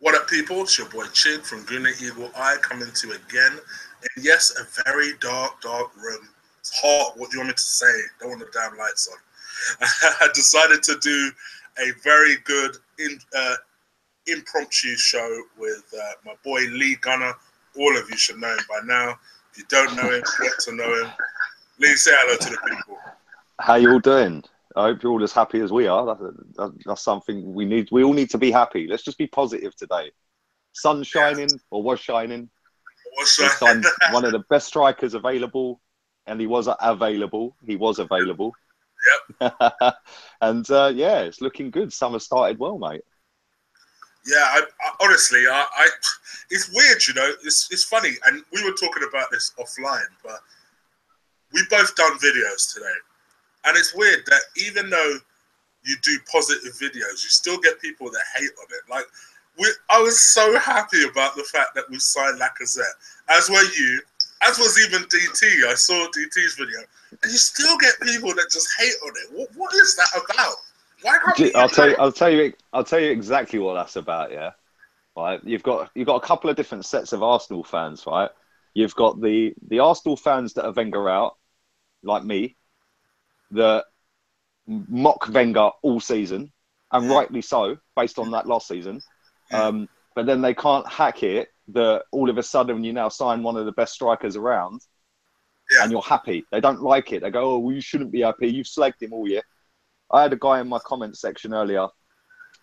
What up, people? It's your boy Chig from Gunner Eagle Eye coming to you again. And yes, a very dark room. It's hot. What do you want me to say? Don't want the damn lights on. I decided to do a very good impromptu show with my boy Lee Gunner. All of you should know him by now. If you don't know him, get to know him. Lee, say hello to the people. How you all doing? I hope you're all as happy as we are. That's something we need. We all need to be happy. Let's just be positive today. Sun's shining, or was shining. We signed one of the best strikers available, and he was available. Yep. And yeah, it's looking good. Summer started well, mate. Yeah, I honestly, it's weird, you know. It's funny, and we were talking about this offline, but we both done videos today. And it's weird that even though you do positive videos, you still get people that hate on it. Like, I was so happy about the fact that we signed Lacazette, as were you, as was even DT. I saw DT's video, and you still get people that just hate on it. What is that about? Why can't I'll tell you exactly what that's about. Yeah, right. You've got a couple of different sets of Arsenal fans, right? You've got the Arsenal fans that are Wenger out, like me, that mock Wenger all season, and rightly so, based on that last season. But then they can't hack it that all of a sudden you now sign one of the best strikers around, and you're happy. They don't like it. They go, "Oh, well, you shouldn't be happy. You've slagged him all year." I had a guy in my comment section earlier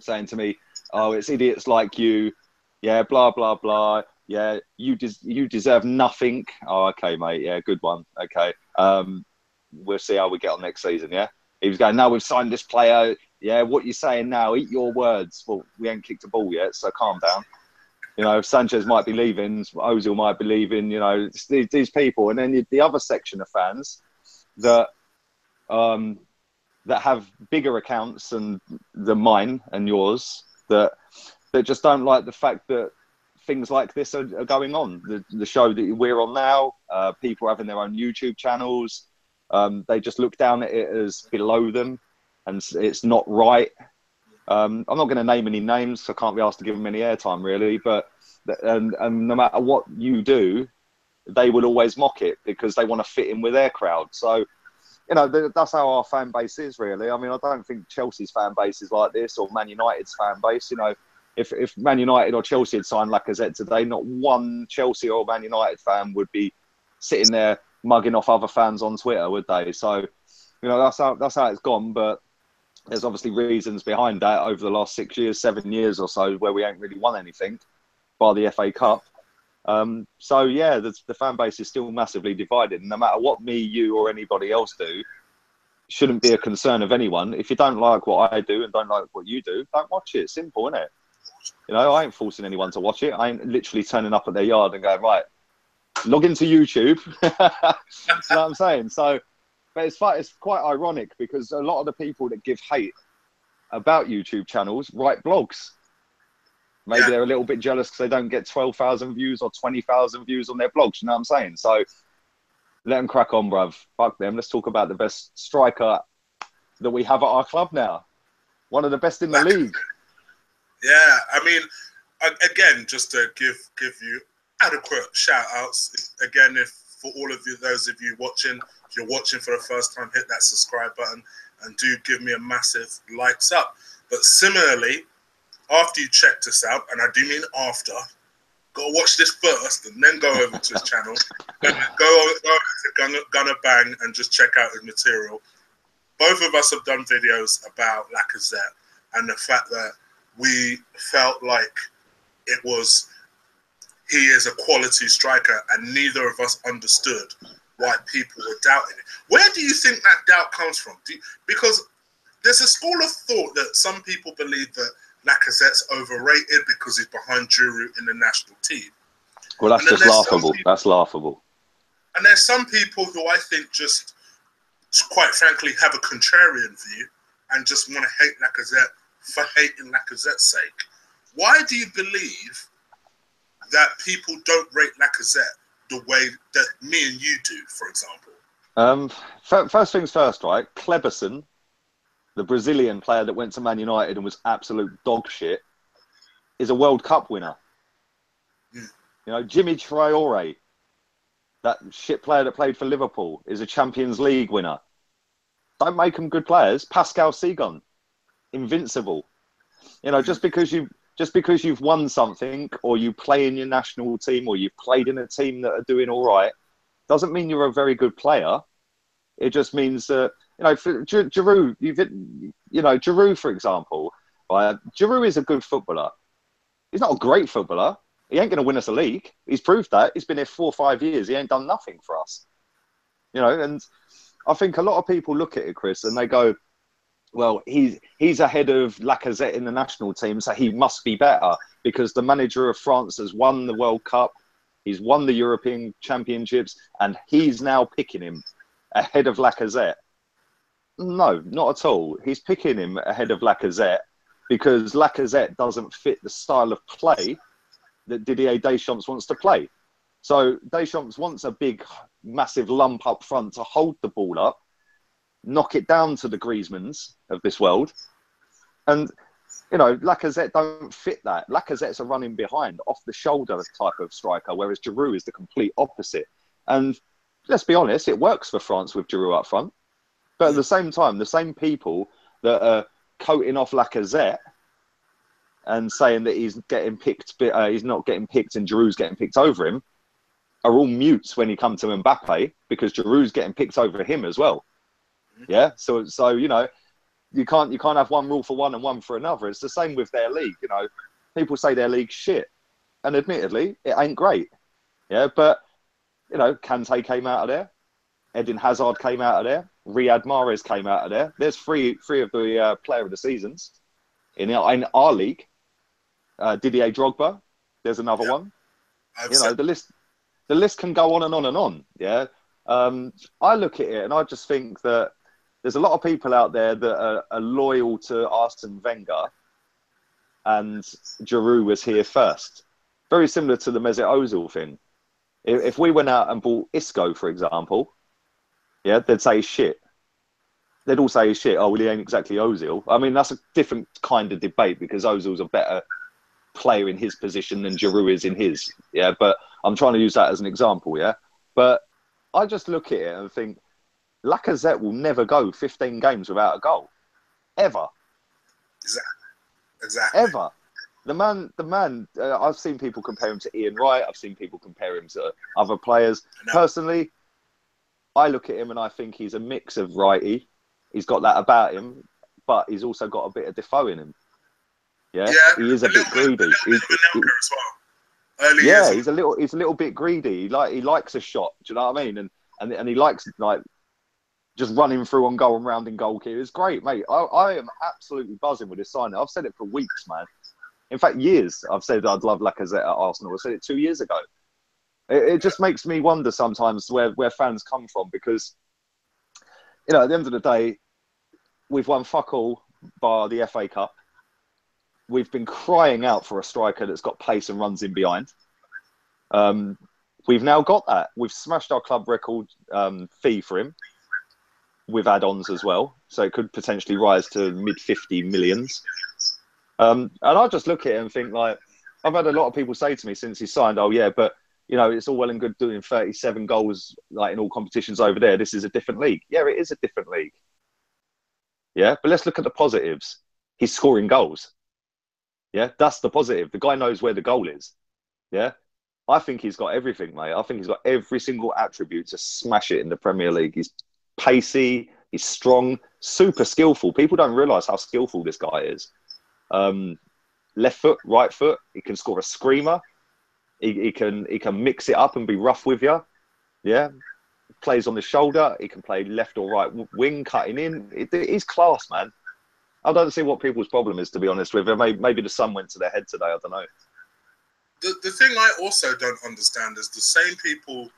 saying to me, "Oh, it's idiots like you. Yeah, blah, blah, blah. Yeah, you deserve nothing." Oh, okay, mate. Yeah, good one. Okay. We'll see how we get on next season, yeah? He was going, "No, we've signed this player. Yeah, what you saying now? Eat your words." Well, we ain't kicked a ball yet, so calm down. You know, Sanchez might be leaving, Ozil might be leaving, you know, these people. And then the other section of fans that have bigger accounts than mine and yours, that just don't like the fact that things like this are going on. The show that we're on now, people having their own YouTube channels, they just look down at it as below them, and it's not right. I'm not going to name any names, so I can't be asked to give them any airtime, really. But and no matter what you do, they will always mock it because they want to fit in with their crowd. So, you know, that's how our fan base is, really. I mean, I don't think Chelsea's fan base is like this, or Man United's fan base. You know, if Man United or Chelsea had signed Lacazette today, not one Chelsea or Man United fan would be sitting there mugging off other fans on Twitter, would they? So, you know, that's how it's gone. But there's obviously reasons behind that over the last 6 years, 7 years or so, where we ain't really won anything by the FA Cup. So yeah, the fan base is still massively divided. And no matter what me, you, or anybody else do, shouldn't be a concern of anyone. If you don't like what I do and don't like what you do, don't watch it. Simple, isn't it? You know, I ain't forcing anyone to watch it. I ain't literally turning up at their yard and going, "Right, log into YouTube." You know what I'm saying? So, but it's quite ironic because a lot of the people that give hate about YouTube channels write blogs. Maybe they're a little bit jealous because they don't get 12,000 views or 20,000 views on their blogs. You know what I'm saying? So let them crack on, bruv. Fuck them. Let's talk about the best striker that we have at our club now. One of the best in the league. Yeah, I mean, again, just to give you adequate shout outs. Again, if for all of you, those of you watching, if you're watching for the first time, hit that subscribe button and do give me a massive likes up. But similarly, after you check this out, and I do mean after, go watch this first and then go over to his channel. And go over to Gunnerbang and just check out his material. Both of us have done videos about Lacazette and the fact that we felt like he is a quality striker, and neither of us understood why people were doubting it. Where do you think that doubt comes from? Because there's a school of thought that some people believe that Lacazette's overrated because he's behind Giroud in the national team. Well, that's just laughable. That's laughable. And there's some people who I think just, quite frankly, have a contrarian view and just want to hate Lacazette for hating Lacazette's sake. Why do you believe that people don't rate Lacazette the way that me and you do, for example? First things first, right? Kleberson, the Brazilian player that went to Man United and was absolute dog shit, is a World Cup winner. Mm. You know, Jimmy Traore, that shit player that played for Liverpool, is a Champions League winner. Don't make them good players. Pascal Sigon, invincible. You know, just because you've won something, or you play in your national team, or you've played in a team that are doing all right, doesn't mean you're a very good player. It just means that, you know, for Giroud, Giroud, for example, right? Giroud is a good footballer. He's not a great footballer. He ain't going to win us a league. He's proved that. He's been here 4 or 5 years. He ain't done nothing for us. You know, and I think a lot of people look at it, Chris, and they go, well, he's ahead of Lacazette in the national team, so he must be better because the manager of France has won the World Cup, he's won the European Championships, and he's now picking him ahead of Lacazette. No, not at all. He's picking him ahead of Lacazette because Lacazette doesn't fit the style of play that Didier Deschamps wants to play. So Deschamps wants a big, massive lump up front to hold the ball up, knock it down to the Griezmanns of this world. And, you know, Lacazette don't fit that. Lacazette's a running behind, off the shoulder type of striker, whereas Giroud is the complete opposite. And let's be honest, it works for France with Giroud up front. But at the same time, the same people that are coating off Lacazette and saying that he's getting picked, he's not getting picked and Giroud's getting picked over him, are all mutes when he comes to Mbappe because Giroud's getting picked over him as well. Yeah, so you know, you can't have one rule for one and one for another. It's the same with their league. You know, people say their league's shit, and admittedly, it ain't great. Yeah, but you know, Kante came out of there, Eden Hazard came out of there, Riyad Mahrez came out of there. There's three of the player of the seasons in our league. Didier Drogba, there's another one. You know, the list can go on and on and on. Yeah, I look at it and I just think that there's a lot of people out there that are loyal to Arsene Wenger, and Giroud was here first. Very similar to the Mesut Ozil thing. If we went out and bought Isco, for example, yeah, they'd say shit. They'd all say shit. Oh, well, he ain't exactly Ozil. I mean, that's a different kind of debate because Ozil's a better player in his position than Giroud is in his. Yeah, but I'm trying to use that as an example. Yeah, but I just look at it and think Lacazette will never go 15 games without a goal, ever. Exactly. Ever. The man. I've seen people compare him to Ian Wright. I've seen people compare him to other players. Personally, I look at him and I think he's a mix of righty. He's got that about him, but he's also got a bit of Defoe in him. Yeah, he is a bit greedy. He's a little bit greedy. He likes a shot. Do you know what I mean? And he likes like just running through on goal and rounding goalkeeper. It's great, mate. I am absolutely buzzing with this signing. I've said it for weeks, man. In fact, years. I've said I'd love Lacazette at Arsenal. I said it 2 years ago. It just makes me wonder sometimes where fans come from because, you know, at the end of the day, we've won fuck all bar the FA Cup. We've been crying out for a striker that's got pace and runs in behind. We've now got that. We've smashed our club record fee for him with add-ons as well. So it could potentially rise to mid-50 millions. And I just look at it and think, like, I've had a lot of people say to me since he signed, oh, yeah, but, you know, it's all well and good doing 37 goals like in all competitions over there. This is a different league. Yeah, it is a different league. Yeah, but let's look at the positives. He's scoring goals. Yeah, that's the positive. The guy knows where the goal is. Yeah, I think he's got everything, mate. I think he's got every single attribute to smash it in the Premier League. He's pacey, he's strong, super skillful. People don't realise how skillful this guy is. Left foot, right foot. He can score a screamer. He can mix it up and be rough with you. Yeah, plays on the shoulder. He can play left or right wing, cutting in. He's class, man. I don't see what people's problem is, to be honest with you. Maybe the sun went to their head today. I don't know. The thing I also don't understand is the same people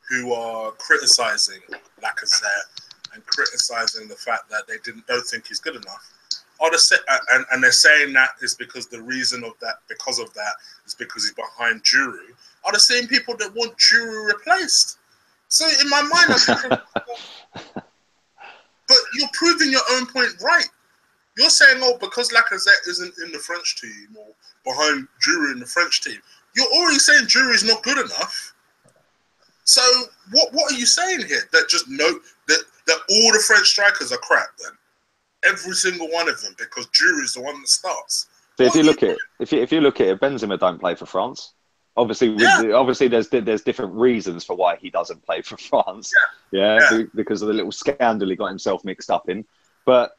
who are criticising Lacazette and criticising the fact that they don't think he's good enough are and they're saying that is because the reason of that is because he's behind Giroud, are the same people that want Giroud replaced. So in my mind, I'm thinking, but you're proving your own point right. You're saying, oh, because Lacazette isn't in the French team or behind Giroud in the French team, you're already saying Giroud is not good enough. So what are you saying here? That just that all the French strikers are crap then? Every single one of them, because Giroud is the one that starts. But if you look at it, Benzema don't play for France. Obviously, there's different reasons for why he doesn't play for France. Because of the little scandal he got himself mixed up in. But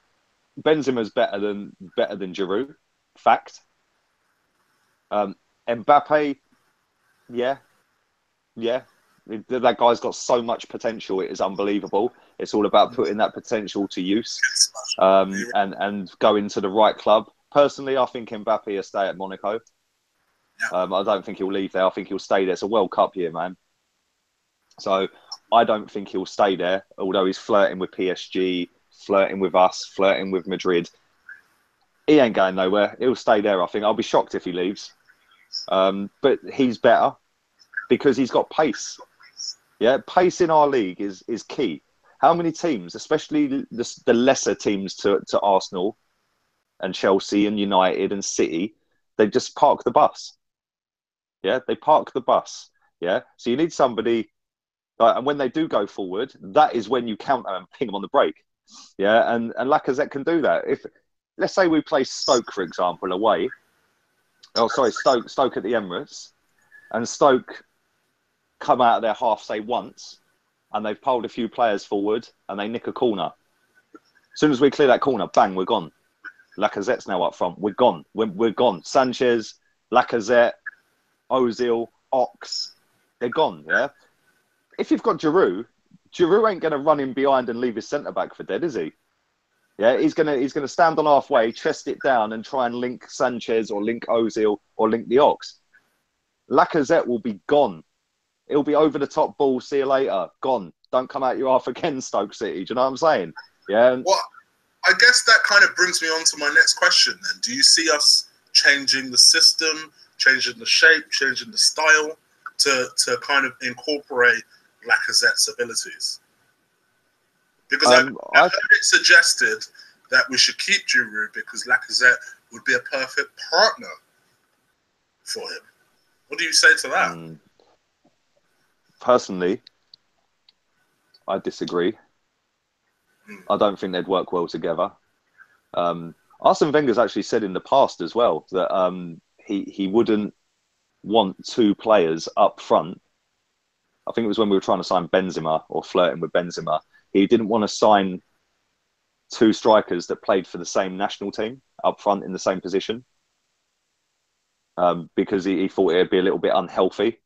Benzema's better than Giroud. Fact. Mbappe, yeah. That guy's got so much potential. It is unbelievable. It's all about putting that potential to use and going to the right club. Personally, I think Mbappe will stay at Monaco. I don't think he'll leave there. I think he'll stay there. It's a World Cup year, man. So I don't think he'll stay there, although he's flirting with PSG, flirting with us, flirting with Madrid. He ain't going nowhere. He'll stay there, I think. I'll be shocked if he leaves. But he's better because he's got pace. Yeah, pace in our league is key. How many teams, especially the lesser teams to Arsenal and Chelsea and United and City, they just park the bus. Yeah, they park the bus. Yeah, so you need somebody, and when they do go forward, that is when you counter and ping them on the brake. Yeah, and Lacazette can do that. If let's say we play Stoke, for example, away. Oh, sorry, Stoke at the Emirates, and Stoke come out of their half, say once, and they've pulled a few players forward, and they nick a corner. As soon as we clear that corner, bang, we're gone. Lacazette's now up front. We're gone. We're gone. Sanchez, Lacazette, Ozil, Ox, they're gone. Yeah. If you've got Giroud ain't going to run in behind and leave his centre back for dead, is he? Yeah, he's gonna stand on halfway, chest it down, and try and link Sanchez or link Ozil or link the Ox. Lacazette will be gone. It'll be over the top ball. See you later. Gone. Don't come out your half again, Stoke City. Do you know what I'm saying? Yeah. Well, I guess that kind of brings me on to my next question then. Do you see us changing the system, changing the shape, changing the style to kind of incorporate Lacazette's abilities? Because I've heard it suggested that we should keep Giroud because Lacazette would be a perfect partner for him. What do you say to that? Personally, I disagree. I don't think they'd work well together. Arsene Wenger's actually said in the past as well that he wouldn't want two players up front. I think it was when we were trying to sign Benzema or flirting with Benzema. He didn't want to sign two strikers that played for the same national team up front in the same position because he thought it'd be a little bit unhealthy.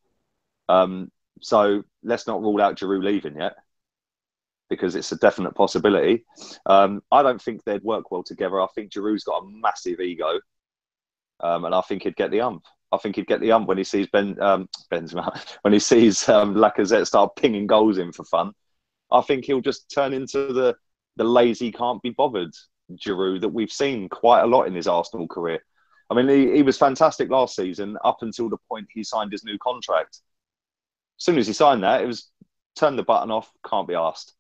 So let's not rule out Giroud leaving yet because it's a definite possibility. I don't think they'd work well together. I think Giroud's got a massive ego and I think he'd get the ump. I think he'd get the ump when he sees Benzema, when he sees Lacazette start pinging goals in for fun. I think he'll just turn into the lazy, can't be bothered Giroud that we've seen quite a lot in his Arsenal career. I mean, he was fantastic last season up until the point he signed his new contract. As soon as he signed that, it was turn the button off, can't be asked.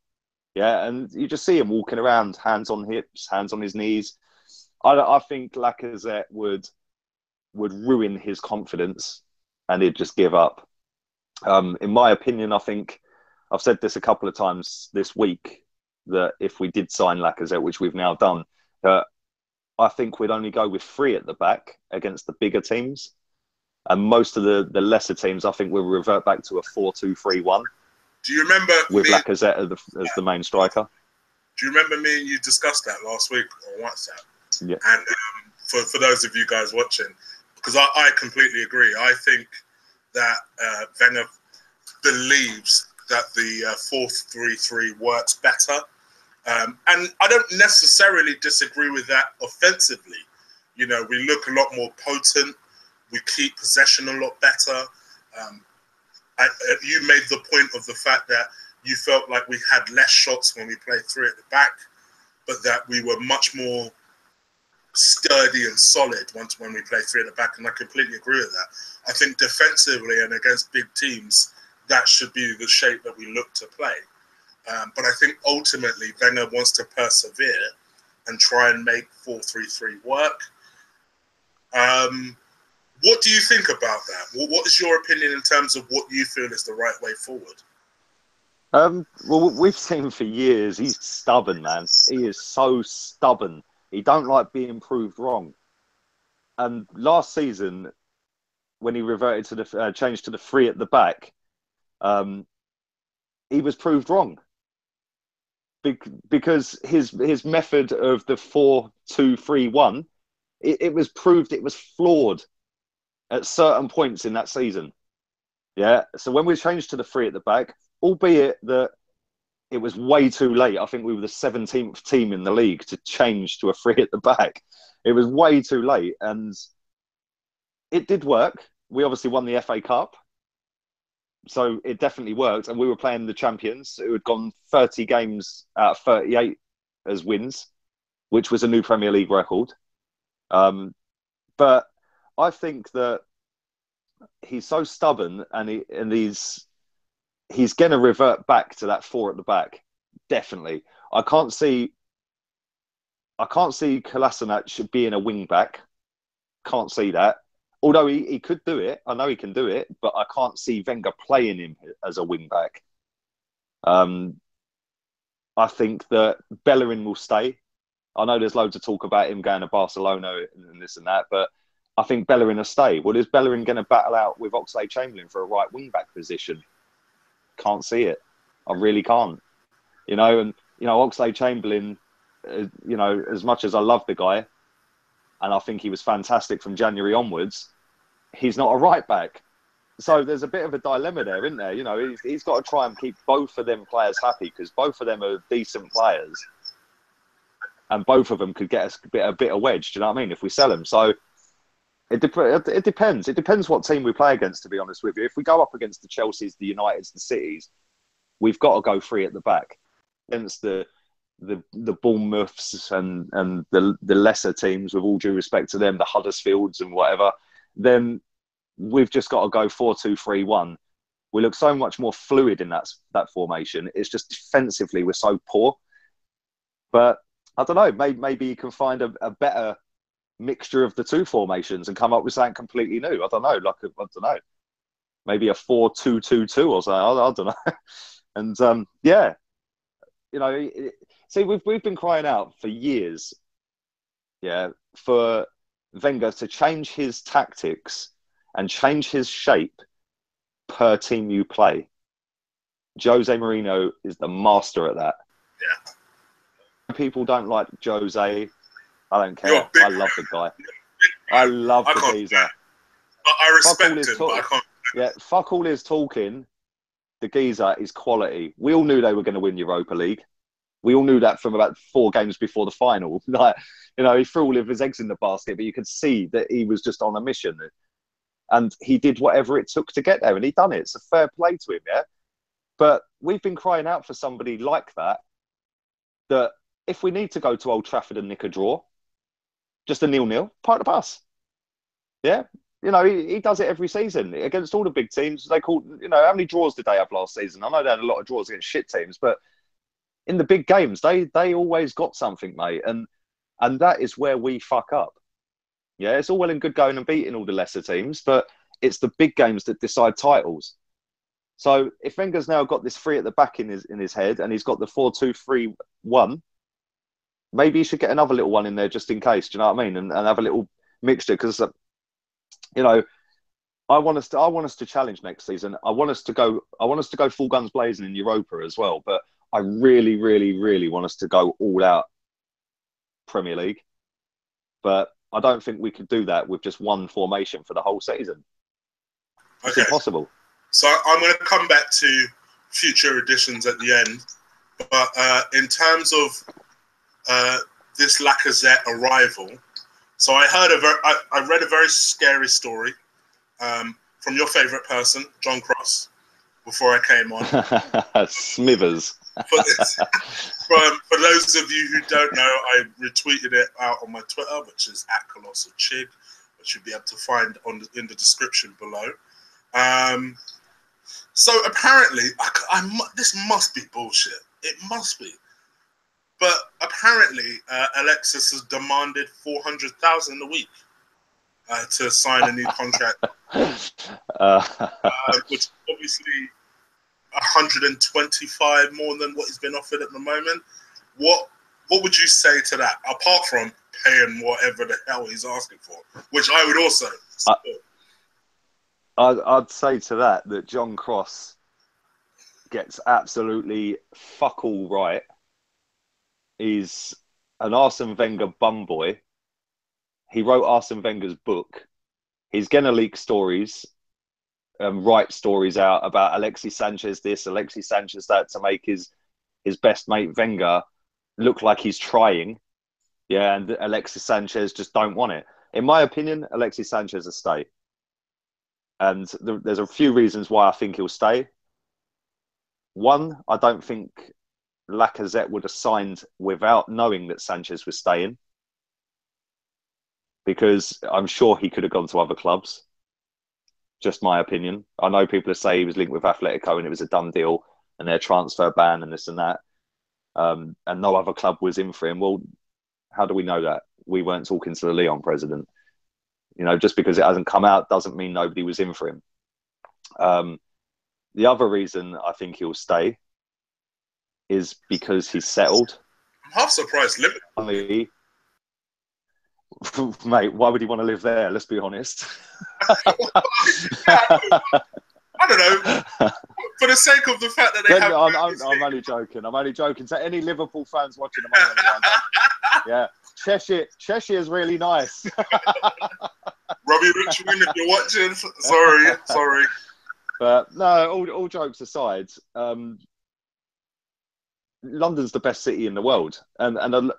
Yeah, and you just see him walking around, hands on hips, hands on his knees. I think Lacazette would ruin his confidence and he'd just give up. In my opinion, I think I've said this a couple of times this week that if we did sign Lacazette, which we've now done, that I think we'd only go with 3 at the back against the bigger teams. And most of the lesser teams, I think we'll revert back to a 4-2-3-1. Do you remember with Lacazette as the main striker? Do you remember me and you discussed that last week on WhatsApp? Yeah. And for those of you guys watching, because I completely agree. I think that Wenger believes that the 4-3-3 works better. And I don't necessarily disagree with that offensively. You know, we look a lot more potent. We keep possession a lot better. You made the point of the fact that you felt like we had less shots when we played 3 at the back, but that we were much more sturdy and solid when we play 3 at the back, and I completely agree with that. I think defensively and against big teams, that should be the shape that we look to play. But I think ultimately Wenger wants to persevere and try and make 4-3-3 work. What do you think about that? What is your opinion in terms of what you feel is the right way forward? Well, we've seen him for years. He's stubborn, man. He is so stubborn. He don't like being proved wrong. And last season, when he reverted to the change to the three at the back, he was proved wrong. Because his method of the 4-2-3-1, it was proved it was flawed at certain points in that season. Yeah. So when we changed to the three at the back, albeit that it was way too late, I think we were the 17th team in the league to change to a three at the back. It was way too late, and it did work. We obviously won the FA Cup, so it definitely worked. And we were playing the champions who had gone 30 games out of 38 as wins, which was a new Premier League record. But I think that he's so stubborn, and he's going to revert back to that four at the back. Definitely, I can't see Kolasinac being a wing back. Can't see that. Although he could do it, I know he can do it, but I can't see Wenger playing him as a wing back. I think that Bellerin will stay. I know there's loads of talk about him going to Barcelona and this and that, but I think Bellerin will stay. Well, is Bellerin going to battle out with Oxlade-Chamberlain for a right wing-back position? Can't see it. I really can't. And, Oxlade-Chamberlain, as much as I love the guy, and I think he was fantastic from January onwards, he's not a right-back. So there's a bit of a dilemma there, isn't there? He's got to try and keep both of them players happy, because both of them are decent players. And both of them could get us a bit of wedge, do you know what I mean, if we sell them. So it depends. It depends what team we play against, to be honest with you. If we go up against the Chelseas, the Uniteds, the Cities, we've got to go three at the back. Against the Bournemouths and the lesser teams, with all due respect to them, the Huddersfields and whatever, then we've just got to go 4-2-3-1. We look so much more fluid in that formation. It's just defensively we're so poor. But I don't know, maybe you can find a better mixture of the two formations and come up with something completely new. I don't know. Maybe a 4-2-2-2 or something. I don't know. And see, we've been crying out for years, for Wenger to change his tactics and change his shape per team you play. Jose Mourinho is the master at that. Yeah. People don't like Jose. I don't care. I love the guy. I love the geezer. I respect him, but I can't. Yeah, fuck all his talking. The geezer is quality. We all knew they were going to win Europa League. We all knew that from about 4 games before the final. He threw all of his eggs in the basket, but you could see that he was just on a mission. And he did whatever it took to get there, and he done it. It's a fair play to him, yeah? But we've been crying out for somebody like that if we need to go to Old Trafford and nick a draw, just a 0-0, park the bus. Yeah? He does it every season against all the big teams. How many draws did they have last season? I know they had a lot of draws against shit teams, but in the big games, they always got something, mate. And that is where we fuck up. Yeah, it's all well and good going and beating all the lesser teams, but it's the big games that decide titles. So if Wenger's now got this three at the back in his head, and he's got the 4-2-3-1, maybe he should get another little one in there just in case. Do you know what I mean? And have a little mixture, because I want us to challenge next season. I want us to go full guns blazing in Europa as well. But I really, really, really want us to go all out Premier League. But I don't think we could do that with just one formation for the whole season. It's impossible. So I'm going to come back to future editions at the end. But in terms of this Lacazette arrival, so I read a very scary story from your favourite person, John Cross, before I came on. Smithers. For those of you who don't know, I retweeted it out on my Twitter, which is @ColossalChig, which you'll be able to find in the description below. So apparently, this must be bullshit. It must be. But apparently, Alexis has demanded 400,000 a week to sign a new contract, which is obviously 125 more than what he's been offered at the moment. What would you say to that, apart from paying whatever the hell he's asking for, which I would also support? I'd say to that John Cross gets absolutely fuck all right. He's an Arsene Wenger bum boy. He wrote Arsene Wenger's book. He's going to leak stories, write stories out about Alexis Sanchez this, Alexis Sanchez that, to make his best mate Wenger look like he's trying. Yeah, and Alexis Sanchez just don't want it. In my opinion, Alexis Sanchez will stay. And there's a few reasons why I think he'll stay. One, I don't think Lacazette would have signed without knowing that Sanchez was staying, because I'm sure he could have gone to other clubs. Just my opinion. I know people say he was linked with Atletico and it was a done deal and their transfer ban and this and that, and no other club was in for him. Well, how do we know that? We weren't talking to the Lyon president. You know, just because it hasn't come out doesn't mean nobody was in for him. The other reason I think he'll stay is because he's settled. I'm half surprised Liverpool. Mate, why would he want to live there? Let's be honest. I don't know. For the sake of the fact that they have... I'm only joking. I'm only joking. To any Liverpool fans watching, yeah, Cheshire is really nice. Robbie Richmond, if you're watching, sorry. But no, all jokes aside, London's the best city in the world, and I know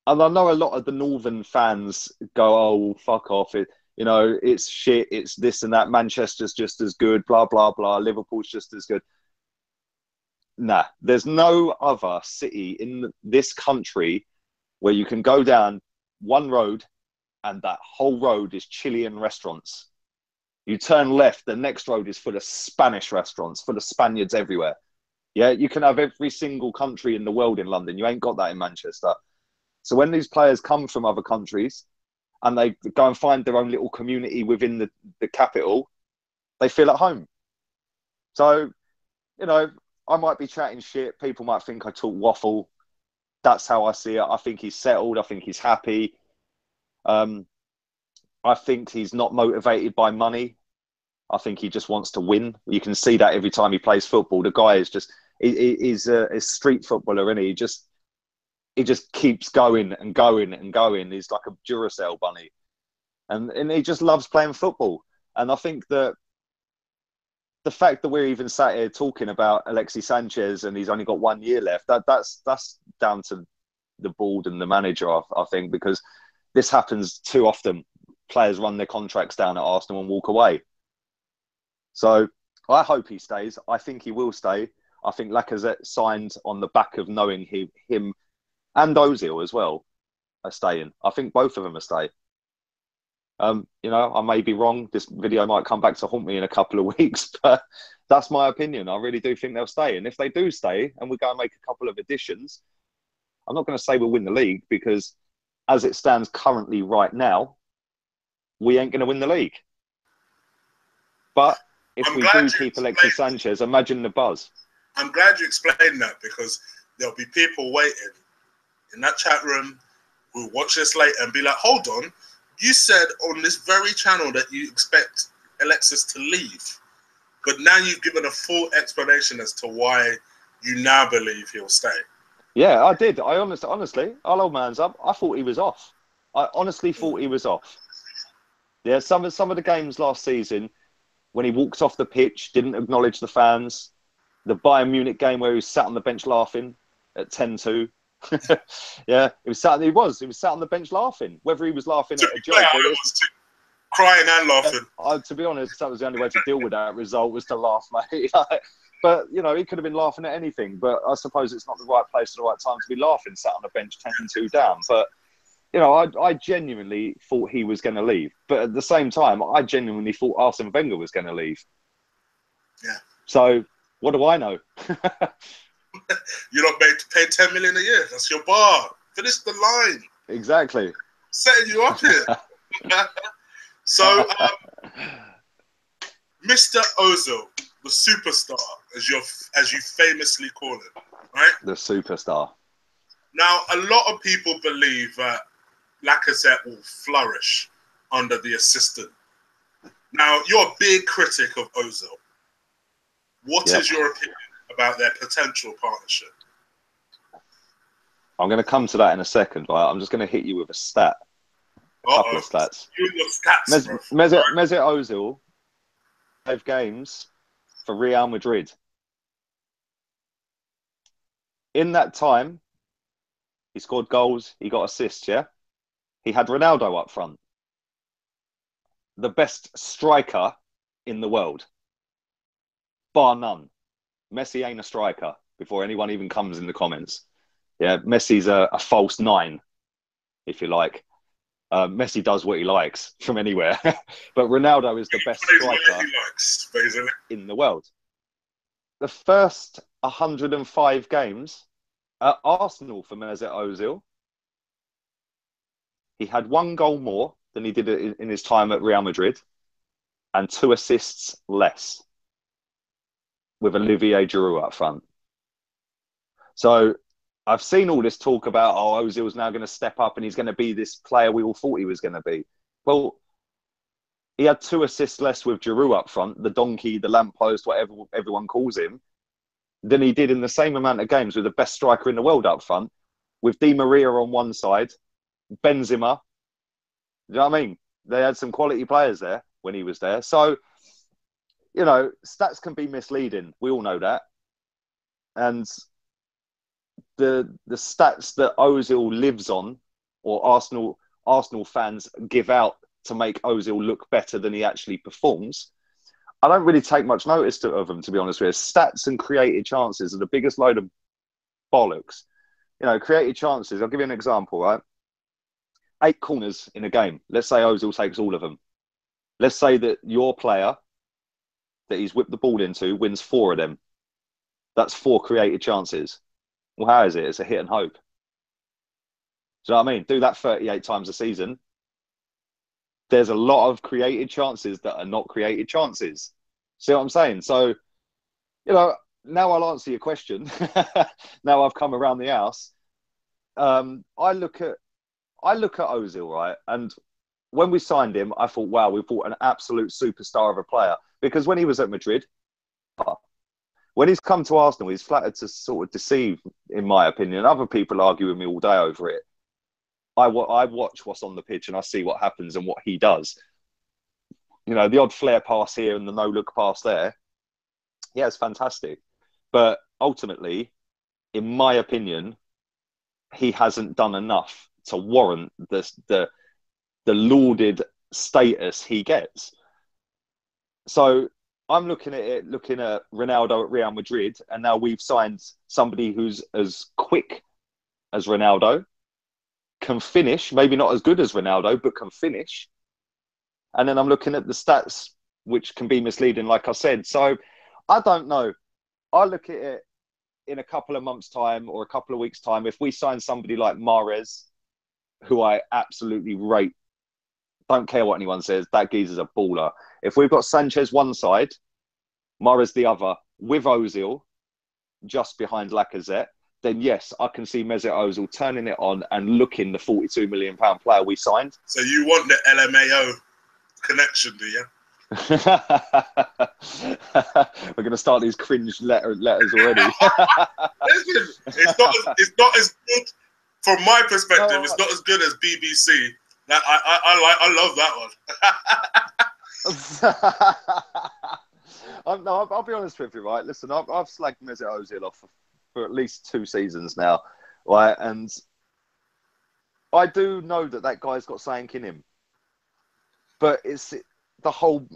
a lot of the northern fans go, "Oh, fuck off! It's shit. It's this and that. Manchester's just as good. Blah blah blah. Liverpool's just as good." Nah, there's no other city in this country where you can go down one road and that whole road is Chilean restaurants. You turn left, the next road is full of Spanish restaurants, full of Spaniards everywhere. Yeah, you can have every single country in the world in London. You ain't got that in Manchester. So when these players come from other countries and they go and find their own little community within the capital, they feel at home. So, I might be chatting shit. People might think I talk waffle. That's how I see it. I think he's settled. I think he's happy. I think he's not motivated by money. I think he just wants to win. You can see that every time he plays football. The guy is just, he's a street footballer, isn't he? He just keeps going and going and going. He's like a Duracell bunny. And he just loves playing football. And I think that the fact that we're even sat here talking about Alexis Sanchez and he's only got 1 year left, that's down to the board and the manager, I think, because this happens too often. Players run their contracts down at Arsenal and walk away. So I hope he stays. I think he will stay. I think Lacazette signed on the back of knowing him and Ozil as well are staying. I think both of them are staying. I may be wrong. This video might come back to haunt me in a couple of weeks, but that's my opinion. I really do think they'll stay. And if they do stay and we go and make a couple of additions, I'm not going to say we'll win the league, because as it stands currently right now, we ain't going to win the league. But if we do keep Alexis Sanchez, imagine the buzz. I'm glad you explained that, because there'll be people waiting in that chat room who'll watch this later and be like, hold on, you said on this very channel that you expect Alexis to leave. But now you've given a full explanation as to why you now believe he'll stay. Yeah, I did. I honestly, I'll hold my hands up. I thought he was off. I honestly thought he was off. Yeah, some of the games last season, when he walked off the pitch, didn't acknowledge the fans. The Bayern Munich game where he was sat on the bench laughing at 10-2. Yeah, he was sat on the bench laughing. Whether he was laughing at a joke or crying and laughing. To be honest, that was the only way to deal with that result, was to laugh, mate. But, he could have been laughing at anything. But I suppose it's not the right place at the right time to be laughing, sat on the bench 10-2 down. But, I genuinely thought he was going to leave. But at the same time, I genuinely thought Arsene Wenger was going to leave. Yeah. So, what do I know? You're not made to pay 10 million a year. That's your bar. Finish the line. Exactly. Setting you up here. So, Mr. Ozil, the superstar, as you famously call him, right? The superstar. Now, a lot of people believe that Lacazette will flourish under the assistant. Now, you're a big critic of Ozil. What is your opinion about their potential partnership? I'm going to come to that in a second, right? I'm just going to hit you with a stat. A couple of stats. You and your stats, Mesut Ozil 5 games for Real Madrid. In that time, he scored goals, he got assists, yeah? He had Ronaldo up front. The best striker in the world. Bar none. Messi ain't a striker, before anyone even comes in the comments. Yeah, Messi's a false 9, if you like. Messi does what he likes from anywhere. But Ronaldo is the best striker in the world. The first 105 games at Arsenal for Mesut Ozil, he had 1 goal more than he did in his time at Real Madrid and 2 assists less with Olivier Giroud up front. So I've seen all this talk about, Ozil's now going to step up and he's going to be this player we all thought he was going to be. Well, he had 2 assists less with Giroud up front, the donkey, the lamppost, whatever everyone calls him, than he did in the same amount of games with the best striker in the world up front, with Di Maria on one side, Benzema. You know what I mean? They had some quality players there when he was there. So, you know, stats can be misleading. We all know that. And the stats that Ozil lives on, or Arsenal fans give out to make Ozil look better than he actually performs, I don't really take much notice of them, to be honest with you. Stats and created chances are the biggest load of bollocks. You know, created chances, I'll give you an example, right? 8 corners in a game. Let's say Ozil takes all of them. Let's say that your player that he's whipped the ball into wins 4 of them. That's 4 created chances. Well, how is it? It's a hit and hope. Do you know what I mean? Do that 38 times a season. There's a lot of created chances that are not created chances. See what I'm saying? So, you know, now I'll answer your question. Now I've come around the house. I look at Ozil, right? And when we signed him, I thought, wow, we bought an absolute superstar of a player. Because when he was at Madrid, when he's come to Arsenal, he's flattered to sort of deceive, in my opinion. Other people argue with me all day over it. I watch what's on the pitch and I see what happens and what he does. You know, the odd flare pass here and the no-look pass there. Yeah, it's fantastic. But ultimately, in my opinion, he hasn't done enough to warrant the lauded status he gets. So I'm looking at Ronaldo at Real Madrid, and now we've signed somebody who's as quick as Ronaldo, can finish, maybe not as good as Ronaldo, but can finish. And then I'm looking at the stats, which can be misleading, like I said. So I don't know. I look at it in a couple of months' time or a couple of weeks' time. If we sign somebody like Mahrez, who I absolutely rate, don't care what anyone says, that geezer's a baller. If we've got Sanchez one side, Mahrez the other, with Ozil just behind Lacazette, then yes, I can see Mesut Ozil turning it on and looking the £42 million player we signed. So you want the LMAO connection, do you? We're going to start these cringe letters already. Listen, it's not as good, from my perspective, it's not as good as BBC. I love that one. I'll be honest with you, right? Listen, I've slagged Mesut Ozil off for at least 2 seasons now, right? And I do know that guy's got something in him, but it's the whole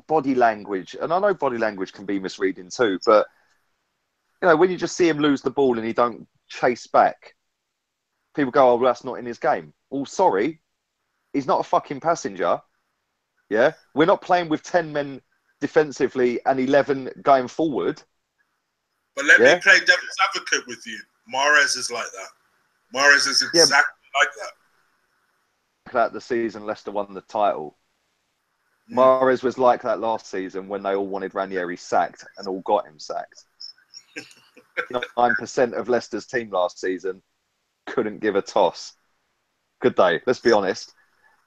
body language, and I know body language can be misleading too. But you know, when you just see him lose the ball and he don't chase back, people go, "Oh, well, that's not in his game." Well, sorry, he's not a fucking passenger. Yeah, we're not playing with 10 men defensively and 11 going forward. But let me play devil's advocate with you. Mahrez is like that. Mahrez is exactly like that. That the season Leicester won the title. Mahrez was like that last season when they all wanted Ranieri sacked and all got him sacked. 9% of Leicester's team last season couldn't give a toss. Could they? Let's be honest.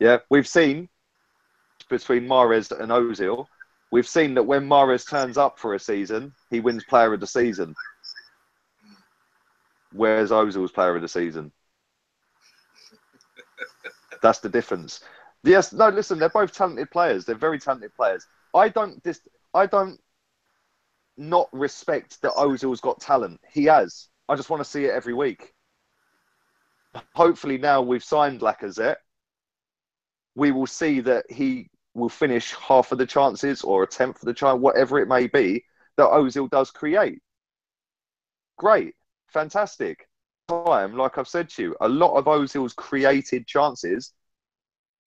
Yeah, we've seen between Mahrez and Ozil, we've seen that when Mahrez turns up for a season, he wins Player of the Season. Where's Ozil's Player of the Season? That's the difference. Yes, no, listen, they're both talented players. They're very talented players. I don't not respect that Ozil's got talent. He has. I just want to see it every week. Hopefully now we've signed Lacazette, we will see that he will finish half of the chances or a tenth of the chance, whatever it may be, that Ozil does create. Great. Fantastic. Like I've said to you, a lot of Ozil's created chances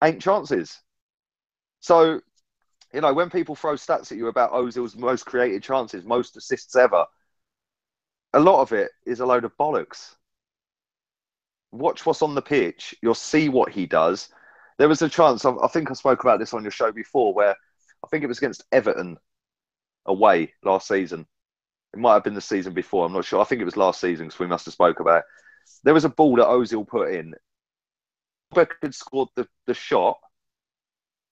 ain't chances. So, you know, when people throw stats at you about Ozil's most created chances, most assists ever, a lot of it is a load of bollocks. Watch what's on the pitch. You'll see what he does. There was a chance, I think I spoke about this on your show before, where I think it was against Everton away last season. It might have been the season before, I'm not sure. I think it was last season because we must have spoke about it. There was a ball that Ozil put in. Beck had scored the shot.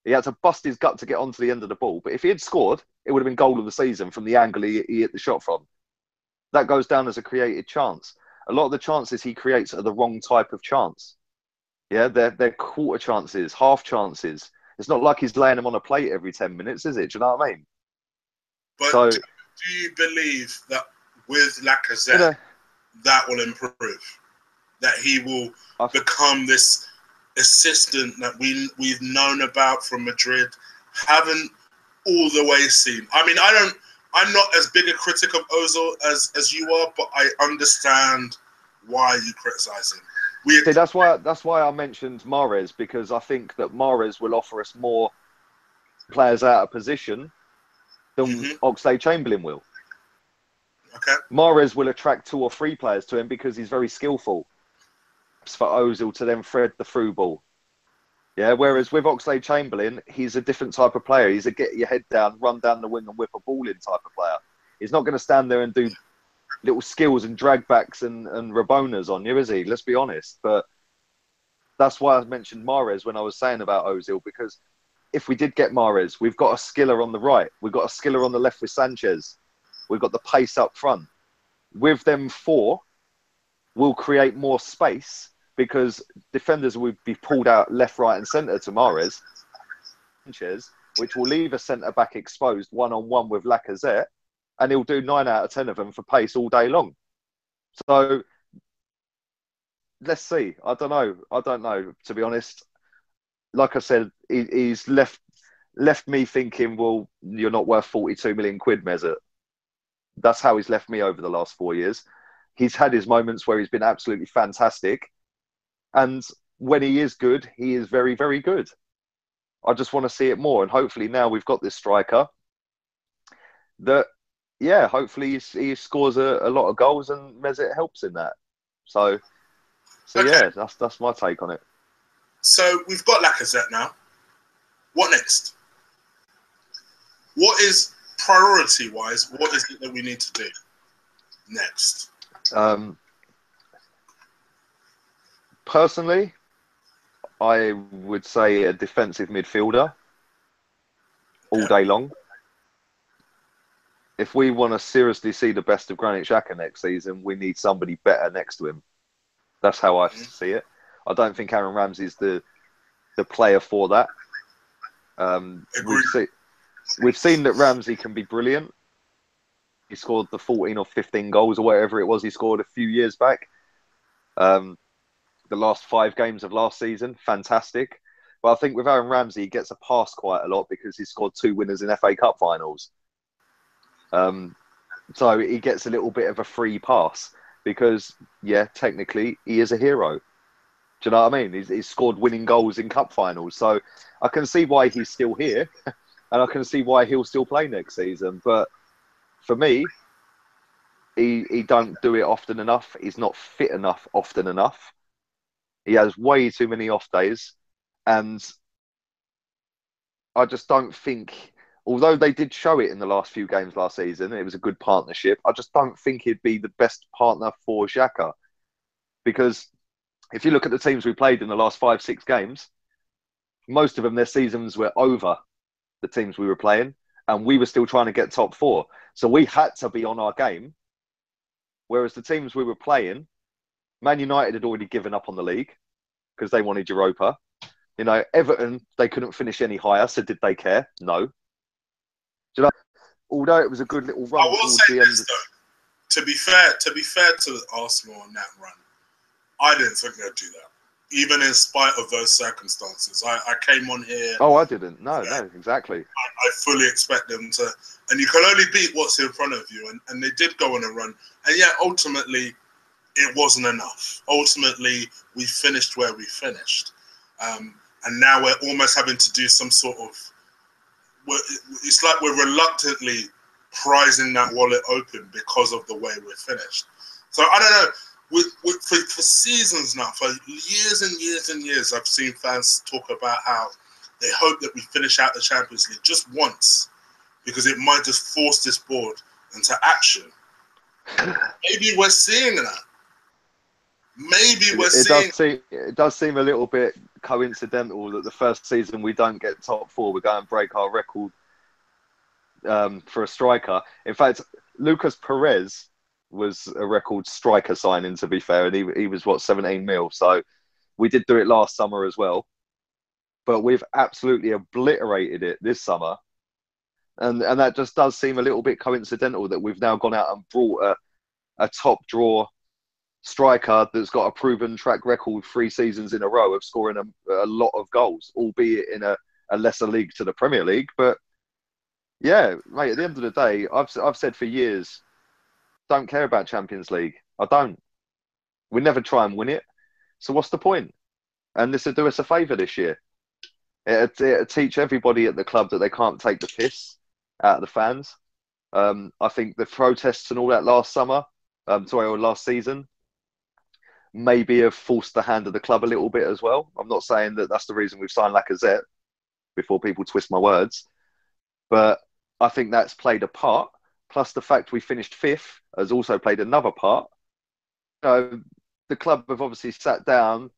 He had to bust his gut to get onto the end of the ball. But if he had scored, it would have been goal of the season from the angle he hit the shot from. That goes down as a created chance. A lot of the chances he creates are the wrong type of chance. Yeah, they're quarter chances, half chances. It's not like he's laying them on a plate every 10 minutes, is it? Do you know what I mean? But do you believe that with Lacazette, that will improve? That he will become this assistant that we've known about from Madrid, haven't all the way seen. I mean, I'm not as big a critic of Ozil as you are, but I understand why you criticize him. See, that's why I mentioned Mahrez, because I think that Mahrez will offer us more players out of position than Oxlade-Chamberlain will. Okay. Mahrez will attract 2 or 3 players to him because he's very skillful. For Ozil to then thread the through ball. Yeah, whereas with Oxlade-Chamberlain, he's a different type of player. He's a get your head down, run down the wing and whip a ball in type of player. He's not going to stand there and do little skills and drag backs and Rabonas on you, is he? Let's be honest. But that's why I mentioned Mahrez when I was saying about Ozil, because if we did get Mahrez, we've got a skiller on the right. We've got a skiller on the left with Sanchez. We've got the pace up front. With them 4, we'll create more space because defenders will be pulled out left, right and centre to Mahrez, Sanchez, which will leave a centre-back exposed one-on-one with Lacazette, and he'll do 9 out of 10 of them for pace all day long. So, let's see. I don't know, to be honest. Like I said, he's left me thinking, well, you're not worth 42 million quid, Mesut. That's how he's left me over the last 4 years. He's had his moments where he's been absolutely fantastic. And when he is good, he is very, very good. I just want to see it more. And hopefully now we've got this striker that, yeah, hopefully he scores a lot of goals and Mesut helps in that. So okay. Yeah, that's my take on it. So we've got Lacazette now. What next? What is priority-wise? What is it that we need to do next? Personally, I would say a defensive midfielder all day long. If we want to seriously see the best of Granit Xhaka next season, we need somebody better next to him. That's how I see it. I don't think Aaron Ramsey's the player for that. We've seen that Ramsey can be brilliant. He scored the 14 or 15 goals or whatever it was he scored a few years back. The last 5 games of last season, fantastic. But I think with Aaron Ramsey, he gets a pass quite a lot because he scored 2 winners in FA Cup finals. So he gets a little bit of a free pass because, yeah, technically he is a hero. Do you know what I mean? He's scored winning goals in cup finals. So I can see why he's still here and I can see why he'll still play next season. But for me, he don't do it often enough. He's not fit enough often enough. He has way too many off days. And I just don't think, although they did show it in the last few games last season, it was a good partnership. I just don't think he'd be the best partner for Xhaka. Because if you look at the teams we played in the last 5-6 games, most of them, their seasons were over the teams we were playing, and we were still trying to get top 4. So we had to be on our game. Whereas the teams we were playing, Man United had already given up on the league because they wanted Europa. You know, Everton, they couldn't finish any higher, so did they care? No. You know, although it was a good little run I will towards say the end. this though, to be fair to Arsenal on that run, I didn't think they'd do that. Even in spite of those circumstances. I came on here. Oh, I didn't. No, exactly. I fully expect them to, and you can only beat what's in front of you. And they did go on a run. And yeah, ultimately, it wasn't enough. Ultimately, we finished where we finished. And now we're almost having to do some sort of, it's like we're reluctantly prizing that wallet open because of the way we're finished. So I don't know. For seasons now, for years and years and years, I've seen fans talk about how they hope that we finish out the Champions League just once because it might just force this board into action. Maybe we're seeing that. Maybe we're seeing... It does seem a little bit coincidental that the first season we don't get top 4, we go and break our record for a striker. In fact, Lucas Perez was a record striker signing, to be fair, and he was, what, 17 mil. So we did do it last summer as well. But we've absolutely obliterated it this summer. And that just does seem a little bit coincidental that we've now gone out and brought a top draw striker that's got a proven track record 3 seasons in a row of scoring a lot of goals, albeit in a lesser league to the Premier League. But yeah, mate, at the end of the day, I've said for years, don't care about Champions League. I don't. We never try and win it. So what's the point? And this will do us a favour this year. It'll teach everybody at the club that they can't take the piss out of the fans. I think the protests and all that last season, maybe have forced the hand of the club a little bit as well. I'm not saying that that's the reason we've signed Lacazette, before people twist my words. But I think that's played a part. Plus the fact we finished 5th has also played another part. The club have obviously sat down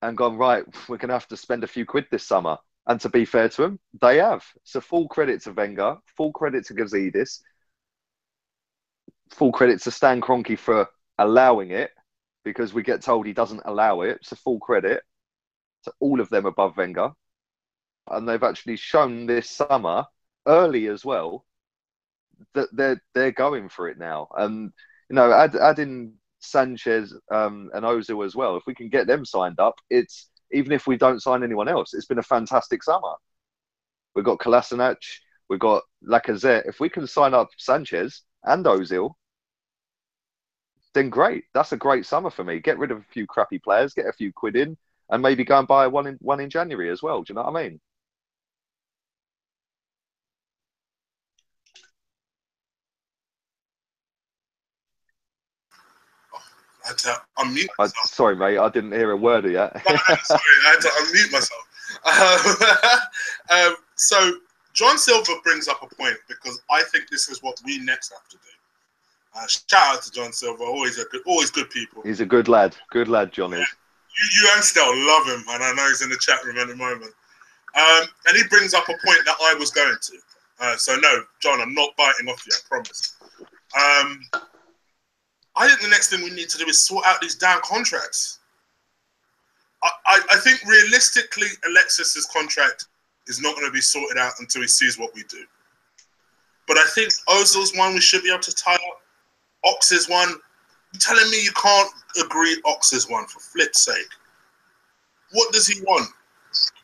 and gone, right, we're going to have to spend a few quid this summer. And to be fair to them, they have. So full credit to Wenger, full credit to Gazidis, full credit to Stan Kroenke for allowing it, because we get told he doesn't allow it. So full credit to all of them above Wenger. And they've actually shown this summer, early as well, that they're going for it now. And, you know, add in Sanchez and Ozil as well. If we can get them signed up, it's, even if we don't sign anyone else, it's been a fantastic summer. We've got Kolasinac, we've got Lacazette. If we can sign up Sanchez and Ozil, then great. That's a great summer for me. Get rid of a few crappy players, get a few quid in, and maybe go and buy one in January as well. Do you know what I mean? I had to unmute myself. Sorry, mate, I didn't hear a word of that. No, sorry, I had to unmute myself. So John Silver brings up a point, because I think this is what we next have to do. Shout out to John Silver, always good people. He's a good lad, John is. You and Stel love him, and I know he's in the chat room at the moment. And he brings up a point that I was going to. So no, John, I'm not biting off you, I promise. I think the next thing we need to do is sort out these damn contracts. I think realistically, Alexis's contract is not going to be sorted out until he sees what we do. But I think Ozil's one we should be able to tie up. Ox's one. You're telling me you can't agree Ox's one, for flip's sake? What does he want?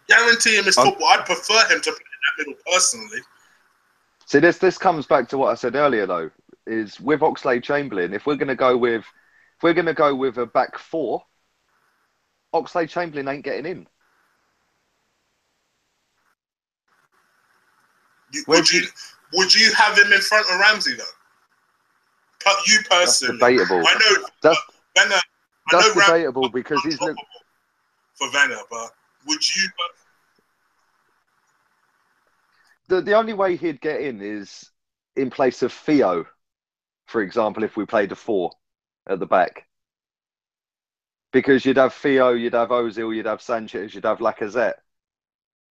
Guarantee him his football. I'd prefer him to play in that middle personally. See, this comes back to what I said earlier, though. Is with Oxlade-Chamberlain, if we're going to go with a back 4, Oxlade-Chamberlain ain't getting in. Would you have him in front of Ramsey though? You That's personally, debatable. I know That's Wenger. that's debatable because he's for Wenger, but would you? the only way he'd get in is in place of Theo, for example, if we played a 4 at the back. Because you'd have Theo, you'd have Ozil, you'd have Sanchez, you'd have Lacazette.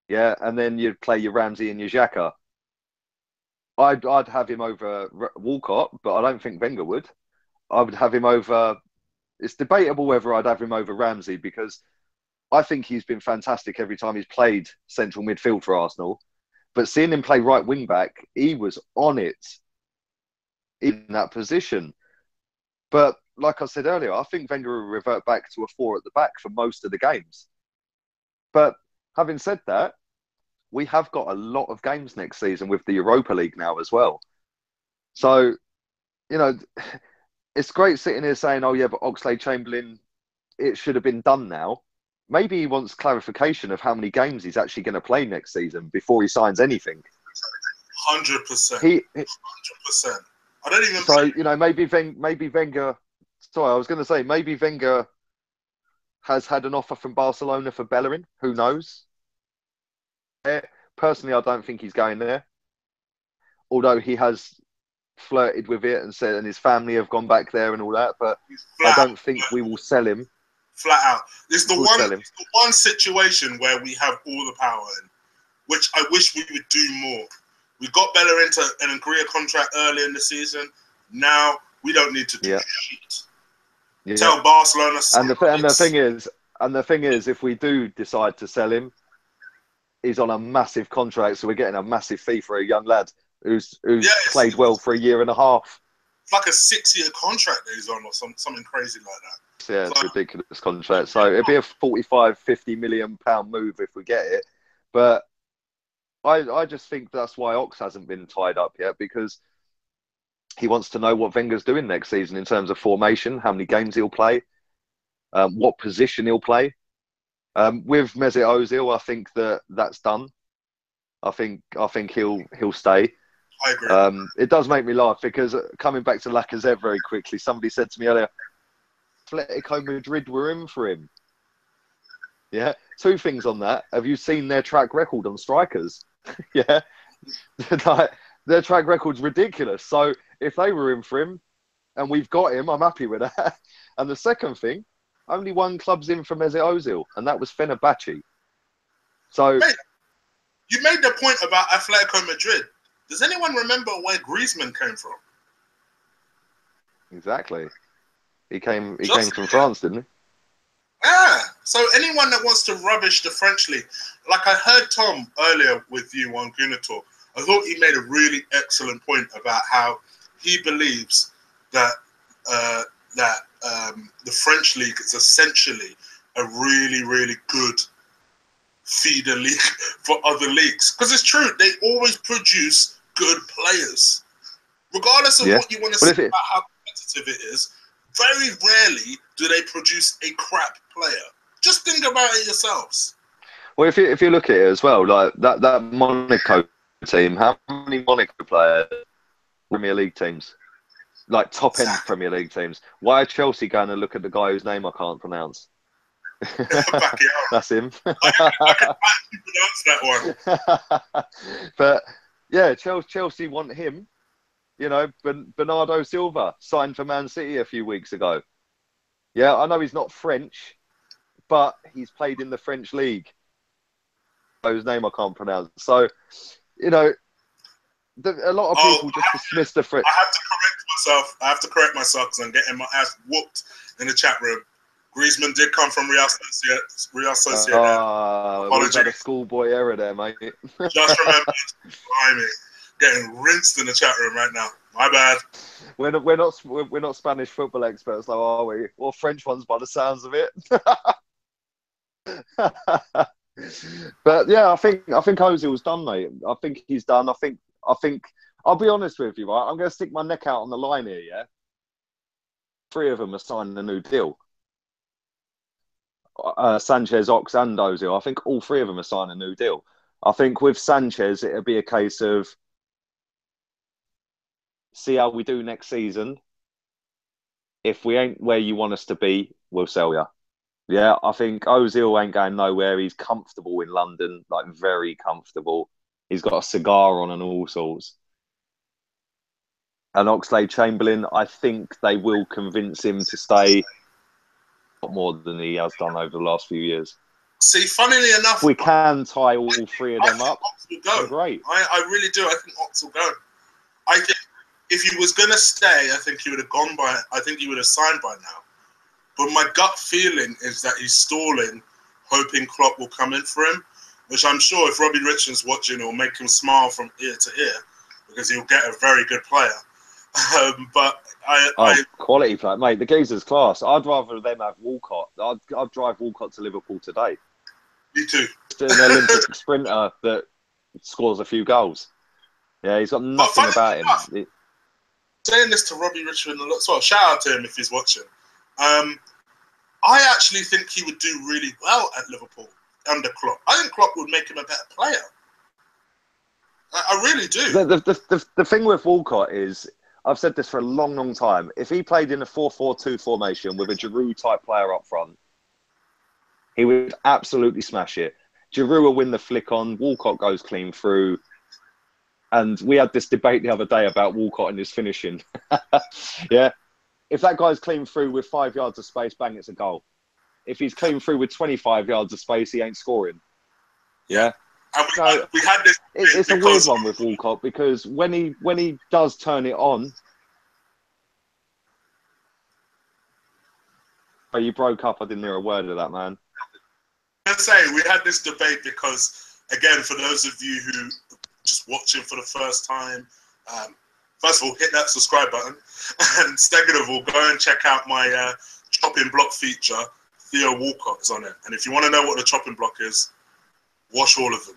Yeah, and then you'd play your Ramsey and your Xhaka. I'd have him over Walcott, but I don't think Wenger would. I would have him over. It's debatable whether I'd have him over Ramsey because I think he's been fantastic every time he's played central midfield for Arsenal. But seeing him play right wing back, he was on it in that position. But like I said earlier, I think Wenger will revert back to a 4 at the back for most of the games. But having said that, we have got a lot of games next season with the Europa League now as well. So, you know, it's great sitting here saying, oh, yeah, but Oxlade-Chamberlain, it should have been done now. Maybe he wants clarification of how many games he's actually going to play next season before he signs anything. 100%. 100%. I don't even. So, you know, maybe Wenger. Sorry, I was going to say maybe Wenger has had an offer from Barcelona for Bellerin. Who knows? Personally, I don't think he's going there. Although he has flirted with it and said, and his family have gone back there and all that. But I don't think we will sell him. Flat out, it's the one situation where we have all the power in, which I wish we would do more. We got Bellerin to an agree a contract early in the season. Now we don't need to do shit. Yeah. Tell Barcelona. And the thing is, if we do decide to sell him, he's on a massive contract, so we're getting a massive fee for a young lad who's played well for a year and a half. It's like a 6-year contract that he's on, or something crazy like that. Yeah, it's a ridiculous contract. So it'd be a 45, 50 million pound move if we get it. But I just think that's why Ox hasn't been tied up yet, because he wants to know what Wenger's doing next season in terms of formation, how many games he'll play, what position he'll play. With Mesut Ozil, I think that's done. I think he'll stay. I agree. It does make me laugh because coming back to Lacazette very quickly, somebody said to me earlier, Atletico Madrid were in for him. Yeah, 2 things on that. Have you seen their track record on strikers? Yeah, their track record's ridiculous. So if they were in for him and we've got him, I'm happy with that. And the second thing, only one club's in for Mesut Ozil, and that was Fenerbahce. So you made the point about Atletico Madrid. Does anyone remember where Griezmann came from? Exactly. He came from France, didn't he? Yeah. So anyone that wants to rubbish the French league, like I heard Tom earlier with you on Gunner Talk, I thought he made a really excellent point about how he believes that the French league is essentially a really, really good feeder league for other leagues. Because it's true, they always produce good players. Regardless of what you want to say about how competitive it is, very rarely do they produce a crap player. Just think about it yourselves. Well, if you look at it as well, like that Monaco team, how many Monaco players, Premier League teams, like top end Premier League teams? Why are Chelsea going to look at the guy whose name I can't pronounce? That's him. I can pronounce that one. But yeah, Chelsea want him. You know, Bernardo Silva signed for Man City a few weeks ago. Yeah, I know he's not French, but he's played in the French league. Whose name I can't pronounce. So, you know, a lot of people just dismiss the French. I have to correct myself because I'm getting my ass whooped in the chat room. Griezmann did come from Real Sociedad. We've had a schoolboy error there, mate. Just remember, getting rinsed in the chat room right now. My bad. We're not Spanish football experts, though, are we? Or French ones, by the sounds of it. But yeah, I think Ozil's done, mate. I think he's done. I think. I'll be honest with you, right? I'm going to stick my neck out on the line here. Yeah, 3 of them are signing a new deal. Sanchez, Ox, and Ozil. I think all 3 of them are signing a new deal. I think with Sanchez, it'll be a case of see how we do next season. if we ain't where you want us to be, we'll sell you. Yeah, I think Ozil ain't going nowhere. He's comfortable in London, like very comfortable. He's got a cigar on and all sorts. And Oxlade-Chamberlain, I think they will convince him to stay a lot more than he has done over the last few years. See, funnily enough, if we can tie all three of them up, Ox will go. Great. I really do. I think Ox will go. I think if he was going to stay, I think he would have gone by. I think he would have signed by now. But my gut feeling is that he's stalling, hoping Klopp will come in for him, which I'm sure if Robbie Richards watching, it will make him smile from ear to ear because he'll get a very good player. But quality player, mate. The geezer's class. I'd rather them have Walcott. I'd drive Walcott to Liverpool today. Me too. Just an Olympic sprinter that scores a few goals. Yeah, he's got nothing about him. Saying this to Robbie Richards as well. Shout out to him if he's watching. I actually think he would do really well at Liverpool under Klopp. I think Klopp would make him a better player. I really do. The thing with Walcott is, I've said this for a long, long time. If he played in a 4-4-2 formation with a Giroud-type player up front, he would absolutely smash it. Giroud will win the flick on, Walcott goes clean through. And we had this debate the other day about Walcott and his finishing. Yeah. If that guy's clean through with 5 yards of space, bang, it's a goal. If he's clean through with 25 yards of space, he ain't scoring. Yeah. And we had this. It's a weird one with Walcott because when he does turn it on, oh, you broke up. I didn't hear a word of that, man. I say we had this debate because, again, for those of you who just watching for the first time, first of all, hit that subscribe button, and second of all, go and check out my chopping block feature. Theo Walcott is on it, and if you want to know what the chopping block is, watch all of them.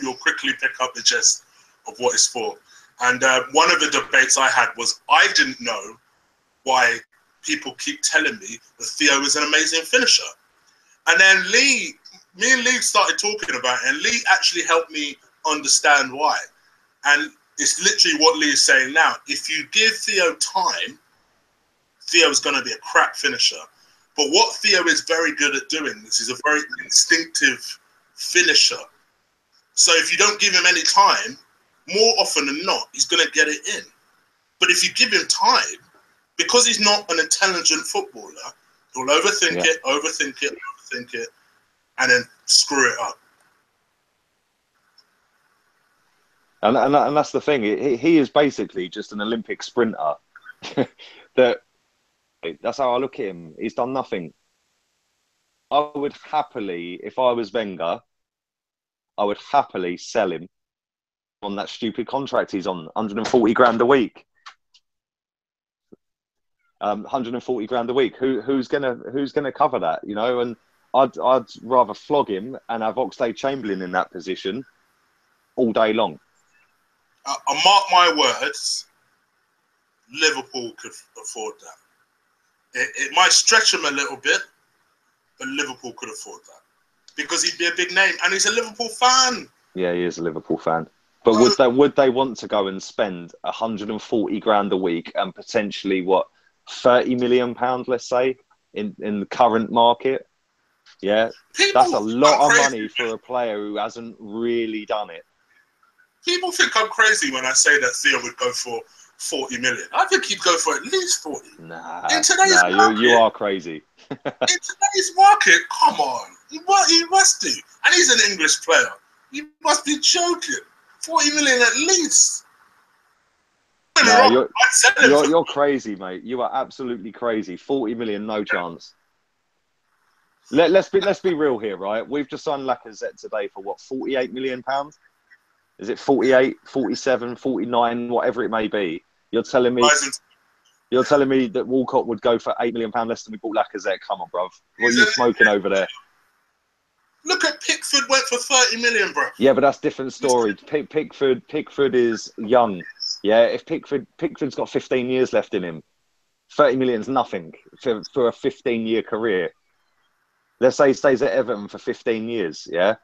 You'll quickly pick up the gist of what it's for. And one of the debates I had was I didn't know why people keep telling me that Theo is an amazing finisher. And then me and Lee started talking about it, and Lee actually helped me understand why. And it's literally what Lee is saying now. If you give Theo time, Theo's going to be a crap finisher. But what Theo is very good at doing is he's a very instinctive finisher. So if you don't give him any time, more often than not, he's going to get it in. But if you give him time, because he's not an intelligent footballer, he'll overthink it, and then screw it up. And that's the thing. He is basically just an Olympic sprinter. That's how I look at him. He's done nothing. I would happily, if I was Wenger, I would happily sell him on that stupid contract he's on, 140 grand a week. 140 grand a week. Who's gonna cover that? You know, and I'd rather flog him and have Oxlade-Chamberlain in that position all day long. I'll mark my words. Liverpool could afford that. It might stretch him a little bit, but Liverpool could afford that because he'd be a big name, and he's a Liverpool fan. Yeah, he is a Liverpool fan. But would they want to go and spend 140 grand a week and potentially £30 million, let's say, in the current market? Yeah, that's a lot of money for a player who hasn't really done it. People think I'm crazy when I say that Theo would go for 40 million. I think he'd go for at least 40. Nah, in today's market, you are crazy. In today's market, come on. He must do. And he's an English player. You must be joking. 40 million at least. No, you're crazy, mate. You are absolutely crazy. 40 million, no chance. Let's be real here, right? We've just signed Lacazette today for what, £48 million? Is it 48, 47, 49, whatever it may be? You're telling me that Walcott would go for £8 million less than we bought Lacazette? Come on, bruv. What are you smoking over there? Look at Pickford went for 30 million, bro. Yeah, but that's a different story. Pickford is young. Yeah, if Pickford's got 15 years left in him, 30 million's nothing for a 15-year career. Let's say he stays at Everton for 15 years, yeah?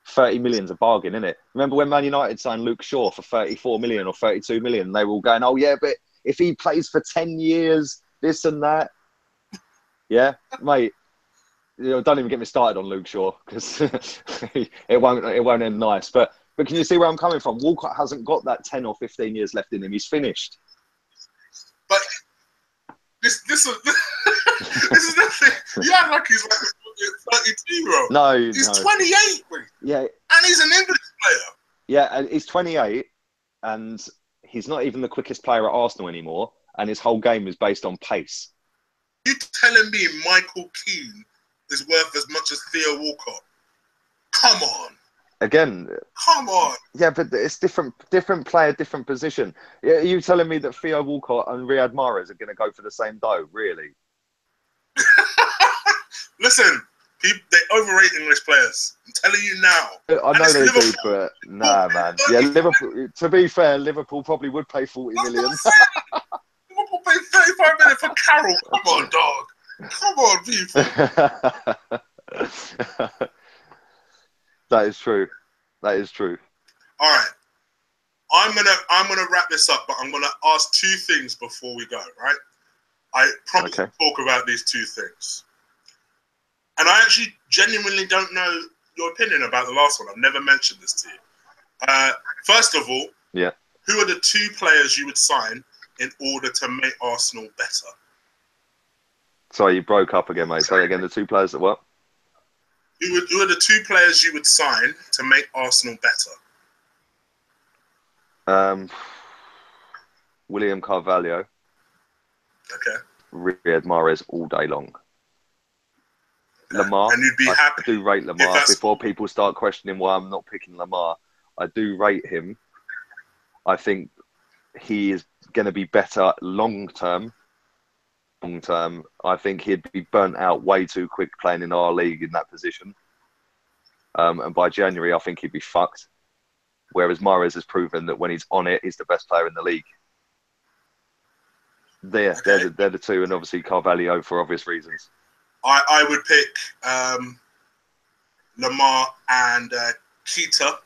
30 million's a bargain, isn't it? Remember when Man United signed Luke Shaw for 34 million or 32 million? They were all going, oh, yeah, but if he plays for 10 years, this and that. Yeah, mate. You know, don't even get me started on Luke Shaw, because it won't end nice. But can you see where I'm coming from? Walcott hasn't got that 10 or 15 years left in him. He's finished. But this is this is the thing. You act like he's like 32, bro. No, he's 28, bro. Yeah, and he's an English player. Yeah, and he's 28, and he's not even the quickest player at Arsenal anymore. And his whole game is based on pace. You telling me Michael Keane is worth as much as Theo Walcott? Come on. Again. Come on. Yeah, but it's different player, different position. Are you telling me that Theo Walcott and Riyad Mahrez are going to go for the same dough? Really? Listen, they overrate English players. I'm telling you now. I know they do, but nah, man. Yeah, Liverpool. To be fair, Liverpool probably would pay 40 million. Liverpool pay 35 million for Carroll. Come on, dog. Come on, people. That is true. That is true. All right. I'm gonna wrap this up, but I'm gonna ask two things before we go. Right? I promise to talk about these two things. And I actually genuinely don't know your opinion about the last one. I've never mentioned this to you. First of all, who are the two players you would sign in order to make Arsenal better? Sorry, you broke up again, mate. Say again, the two players that what? Who are the two players you would sign to make Arsenal better? William Carvalho. Okay. Riyad Mahrez all day long. Lamar. And you'd be happy. I do rate Lamar. Before people start questioning why I'm not picking Lamar, I do rate him. I think he is going to be better long term. I think he'd be burnt out way too quick playing in our league in that position. And by January, I think he'd be fucked. Whereas Mahrez has proven that when he's on it, he's the best player in the league. They're the two, and obviously Carvalho for obvious reasons. I would pick Lamar and Keita.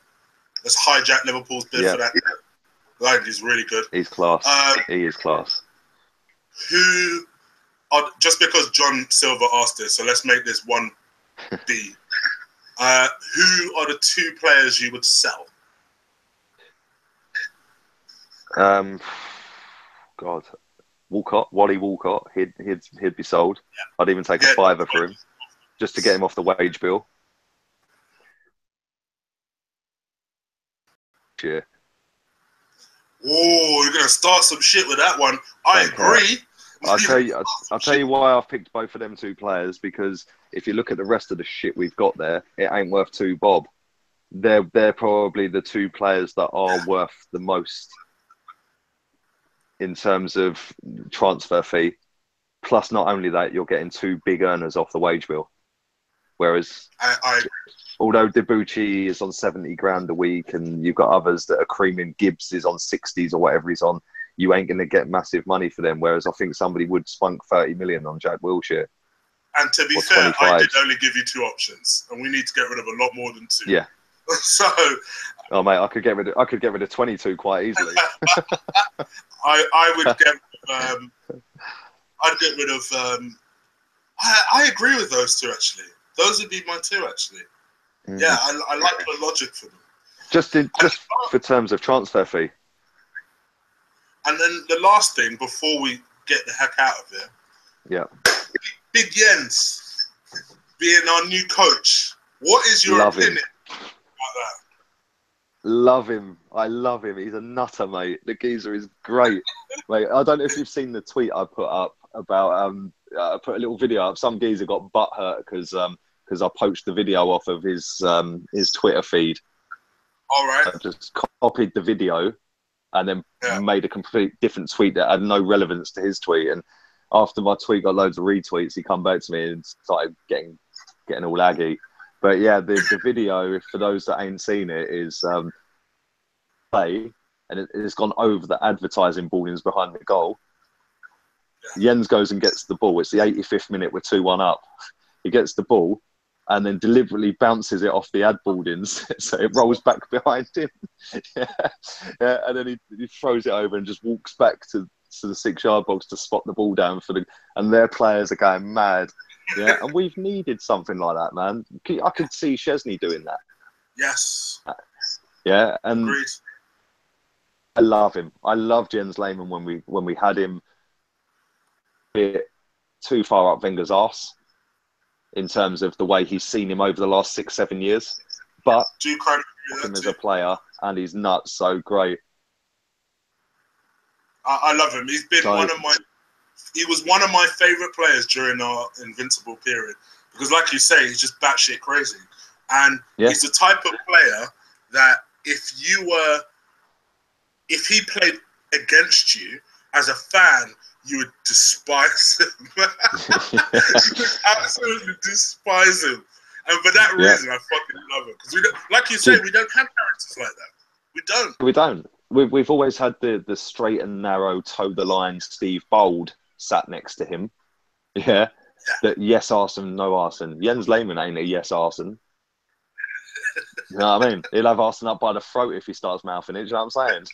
Let's hijack Liverpool's bid for that. Like, he's really good. He's class. He is class. Who are, just because John Silver asked this, so let's make this one B. Who are the two players you would sell? God, Wally Walcott. He'd be sold. Yeah. I'd even take a fiver for him, just to get him off the wage bill. Yeah. Oh, you're gonna start some shit with that one. I agree. I'll tell you why I've picked both of them two players, because if you look at the rest of the shit we've got there, it ain't worth two bob. They're probably the two players that are worth the most in terms of transfer fee. Plus, not only that, you're getting two big earners off the wage bill. Whereas, although Debuchy is on 70 grand a week, and you've got others that are creaming, Gibbs is on 60s or whatever he's on, you ain't going to get massive money for them. Whereas I think somebody would spunk 30 million on Jack Wilshere. And to be fair, 25. I did only give you two options, and we need to get rid of a lot more than two. Yeah. So, oh mate, I could get rid of 22 quite easily. I would get. I'd get rid of. I agree with those two actually. Those would be my two actually. Mm. Yeah, I like the logic for them. Just for terms of transfer fee. And then the last thing before we get the heck out of here. Yeah. Big Jens being our new coach. What is your opinion about that? Love him. I love him. He's a nutter, mate. The geezer is great. Mate, I don't know if you've seen the tweet I put up about I put a little video up. Some geezer got butthurt because I poached the video off of his Twitter feed. All right. I just copied the video and then made a complete different tweet that had no relevance to his tweet. And after my tweet got loads of retweets, he come back to me and started getting all aggy. But yeah, the video, for those that ain't seen it, is play, and it's gone over the advertising boardings behind the goal. Yeah. Jens goes and gets the ball. It's the 85th minute. We're 2-1 up. He gets the ball and then deliberately bounces it off the ad boardings, so it rolls back behind him. And then he throws it over and just walks back to to the 6-yard box to spot the ball down and their players are going mad. Yeah, and we've needed something like that, man. I could see Chesney doing that. Yes. Yeah, and agreed. I love him. I love Jens Lehmann when we had him a bit too far up Wenger's arse in terms of the way he's seen him over the last 6-7 years. But him as a player, and he's nuts, so great. I love him. He's been he was one of my favourite players during our Invincible period. Because like you say, he's just batshit crazy. And he's the type of player that if he played against you as a fan, you would despise him. You would absolutely despise him. And for that reason, I fucking love him. Because we don't, like you say, we don't have characters like that. We don't. We've always had the straight and narrow, toe the line Steve Bold sat next to him. Yeah. That yes arson, no arson. Jens Lehmann ain't a yes arson. You know what I mean? He'll have arson up by the throat if he starts mouthing it. Do you know what I'm saying?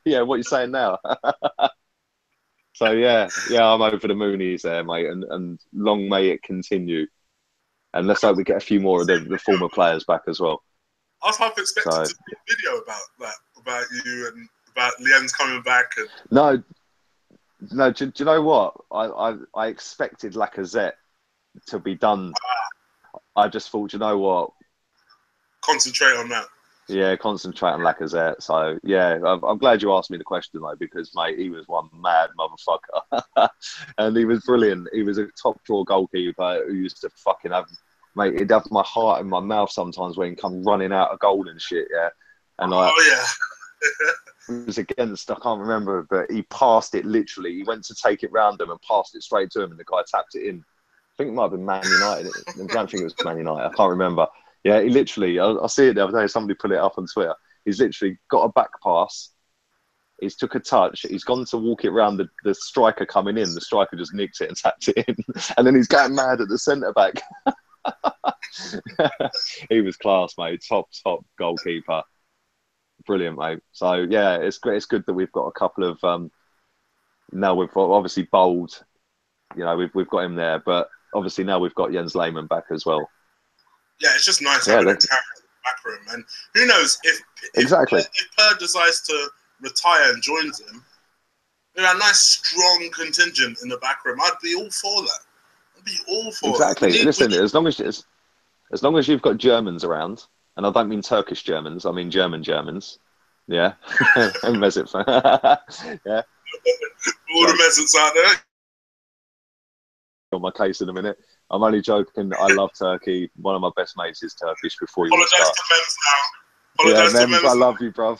Yeah, what you saying now? So yeah, I'm over the moonies there, mate, and long may it continue. And let's hope we get a few more of the former players back as well. I was half expecting to see a video about that, about you and about Lien's coming back. And No. Do you know what? I expected Lacazette to be done. I just thought, you know what? Concentrate on that. Yeah, concentrate on Lacazette. So yeah, I'm glad you asked me the question though, because mate, he was one mad motherfucker, and he was brilliant. He was a top draw goalkeeper who used to fucking have, mate, he'd have my heart in my mouth sometimes when he'd come running out of goal and shit. Yeah, and it was against, I can't remember, but he passed it literally. He went to take it round him and passed it straight to him, and the guy tapped it in. I think it might have been Man United. I don't think it was Man United. I can't remember. Yeah, he literally, I see it the other day, somebody put it up on Twitter. He's literally got a back pass. He's took a touch. He's gone to walk it around the striker coming in. The striker just nicked it and tapped it in. And then he's going mad at the centre-back. He was class, mate. Top goalkeeper. Brilliant, mate. So, yeah, it's great. It's good that we've got a couple of... now we've obviously Bold. You know, we've got him there. But obviously now we've got Jens Lehmann back as well. Yeah, it's just nice having a character in the back room. And who knows, if Per decides to retire and joins him, you know, a nice strong contingent in the back room, I'd be all for that. I'd be all for exactly. That. Listen, as long as you've got Germans around, and I don't mean Turkish Germans, I mean Germans. Yeah. And Mesut. Yeah. All the Mesuts out there. On my case in a minute. I'm only joking. I love Turkey. One of my best mates is Turkish. Before you apologise to Mems now. Yeah, Mems, I love you, bruv.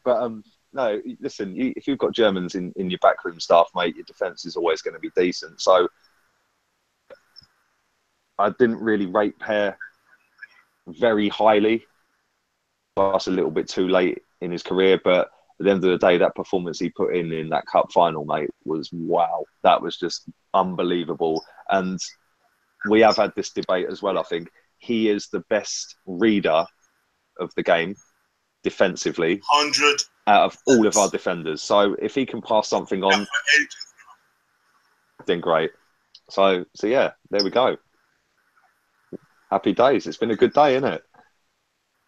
But no, listen. If you've got Germans in your backroom staff, mate, your defence is always going to be decent. So I didn't really rate Per very highly. That's a little bit too late in his career, but at the end of the day, that performance he put in that cup final, mate, was wow. That was just unbelievable. And we have had this debate as well, I think. He is the best reader of the game defensively 100 out of all of our defenders. So if he can pass something on, then great. So yeah, there we go. Happy days. It's been a good day, isn't it?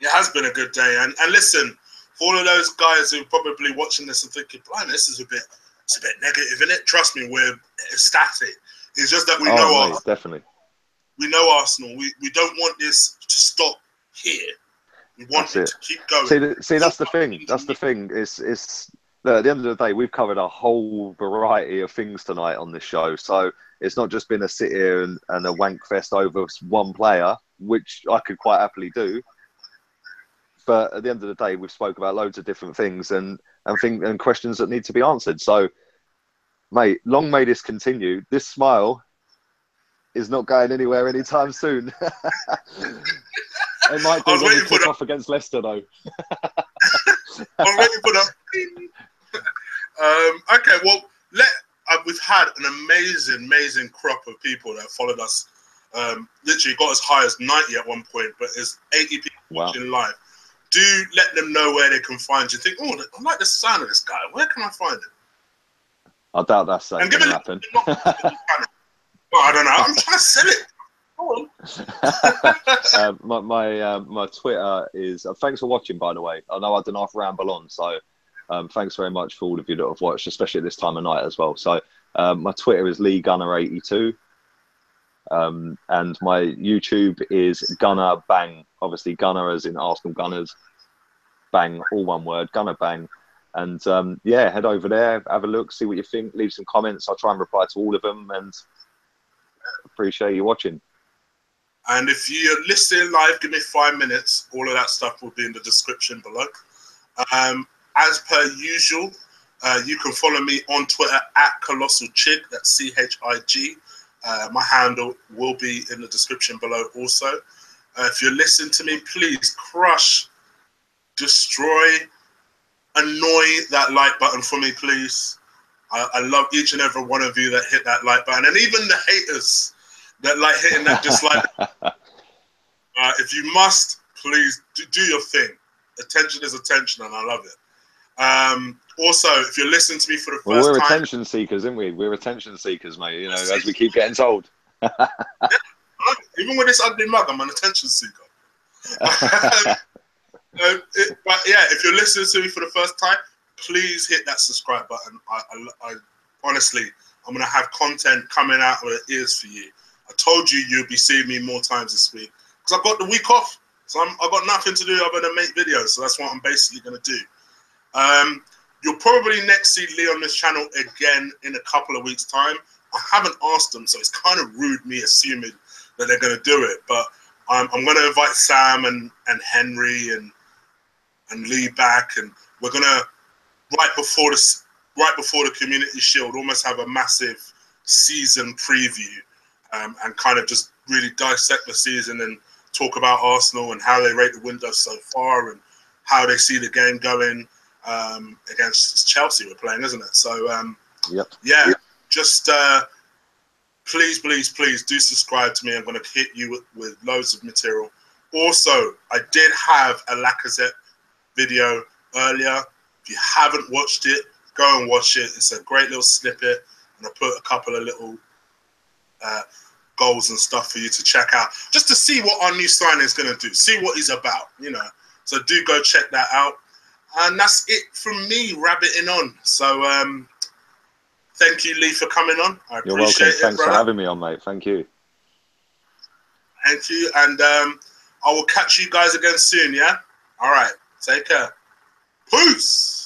It has been a good day. And listen, for all of those guys who are probably watching this and thinking, blimey, it's a bit negative, isn't it? Trust me, we're ecstatic. It's just that we know Arsenal. Definitely. We know Arsenal. We don't want this to stop here. We want it to keep going. See, that's the thing. That's the thing. Look, at the end of the day, we've covered a whole variety of things tonight on this show. So it's not just been a sit here and a wank fest over one player, which I could quite happily do. But at the end of the day, we've spoke about loads of different things and questions that need to be answered. So, mate, long may this continue. This smile is not going anywhere anytime soon. It might do when we kick off against Leicester, though. I'm ready for that. Okay, well, we've had an amazing crop of people that followed us. Literally got as high as 90 at one point, but there's 80 people watching live. Do let them know where they can find you. Think, oh, I like the sound of this guy. Where can I find him? I doubt that's going to happen. Well, I don't know. I'm trying to sell it. Go on. My Twitter is. Thanks for watching, by the way. I know I don't half ramble on, so thanks very much for all of you that have watched, especially at this time of night as well. So my Twitter is LeeGunner82, and my YouTube is Gunnerbang. Obviously, Gunner as in Arsenal Gunners, Bang, all one word, Gunnerbang. And yeah, head over there, have a look, see what you think, leave some comments. I'll try and reply to all of them, and appreciate you watching. And if you're listening live, give me 5 minutes. All of that stuff will be in the description below. As per usual, you can follow me on Twitter at ColossalChig. That's CHIG. My handle will be in the description below also. If you're listening to me, please crush, destroy, annoy that like button for me, please. I love each and every one of you that hit that like button, and even the haters that like hitting that dislike. If you must, please do your thing. Attention is attention, and I love it. Also, if you're listening to me for the first time, we're attention seekers, aren't we? We're attention seekers, mate. You know, as we keep getting told. Yeah, even with this ugly mug, I'm an attention seeker. But yeah, if you're listening to me for the first time, please hit that subscribe button. I honestly, I'm gonna have content coming out of the ears for you. I told you you'll be seeing me more times this week because I've got the week off, so I've got nothing to do other than make videos. So that's what I'm basically gonna do. You'll probably next see Lee on this channel again in a couple of weeks' time. I haven't asked them, so it's kind of rude me assuming that they're gonna do it. But I'm gonna invite Sam and Henry and Lee back, and we're gonna right before the Community Shield almost have a massive season preview, and kind of just really dissect the season and talk about Arsenal and how they rate the window so far and how they see the game going against Chelsea we're playing, isn't it? So yep. Yeah, just please do subscribe to me. I'm going to hit you with loads of material. Also, I did have a Lacazette video earlier. If you haven't watched it, go and watch it. It's a great little snippet, and I put a couple of little goals and stuff for you to check out, just to see what our new signing is going to do, see what he's about, you know. So do go check that out. And that's it from me, rabbiting on. So thank you, Lee, for coming on. I You're appreciate welcome. it. Thanks brother. for having me on, mate. Thank you. Thank you. And I will catch you guys again soon, yeah? All right. Take care. Peace.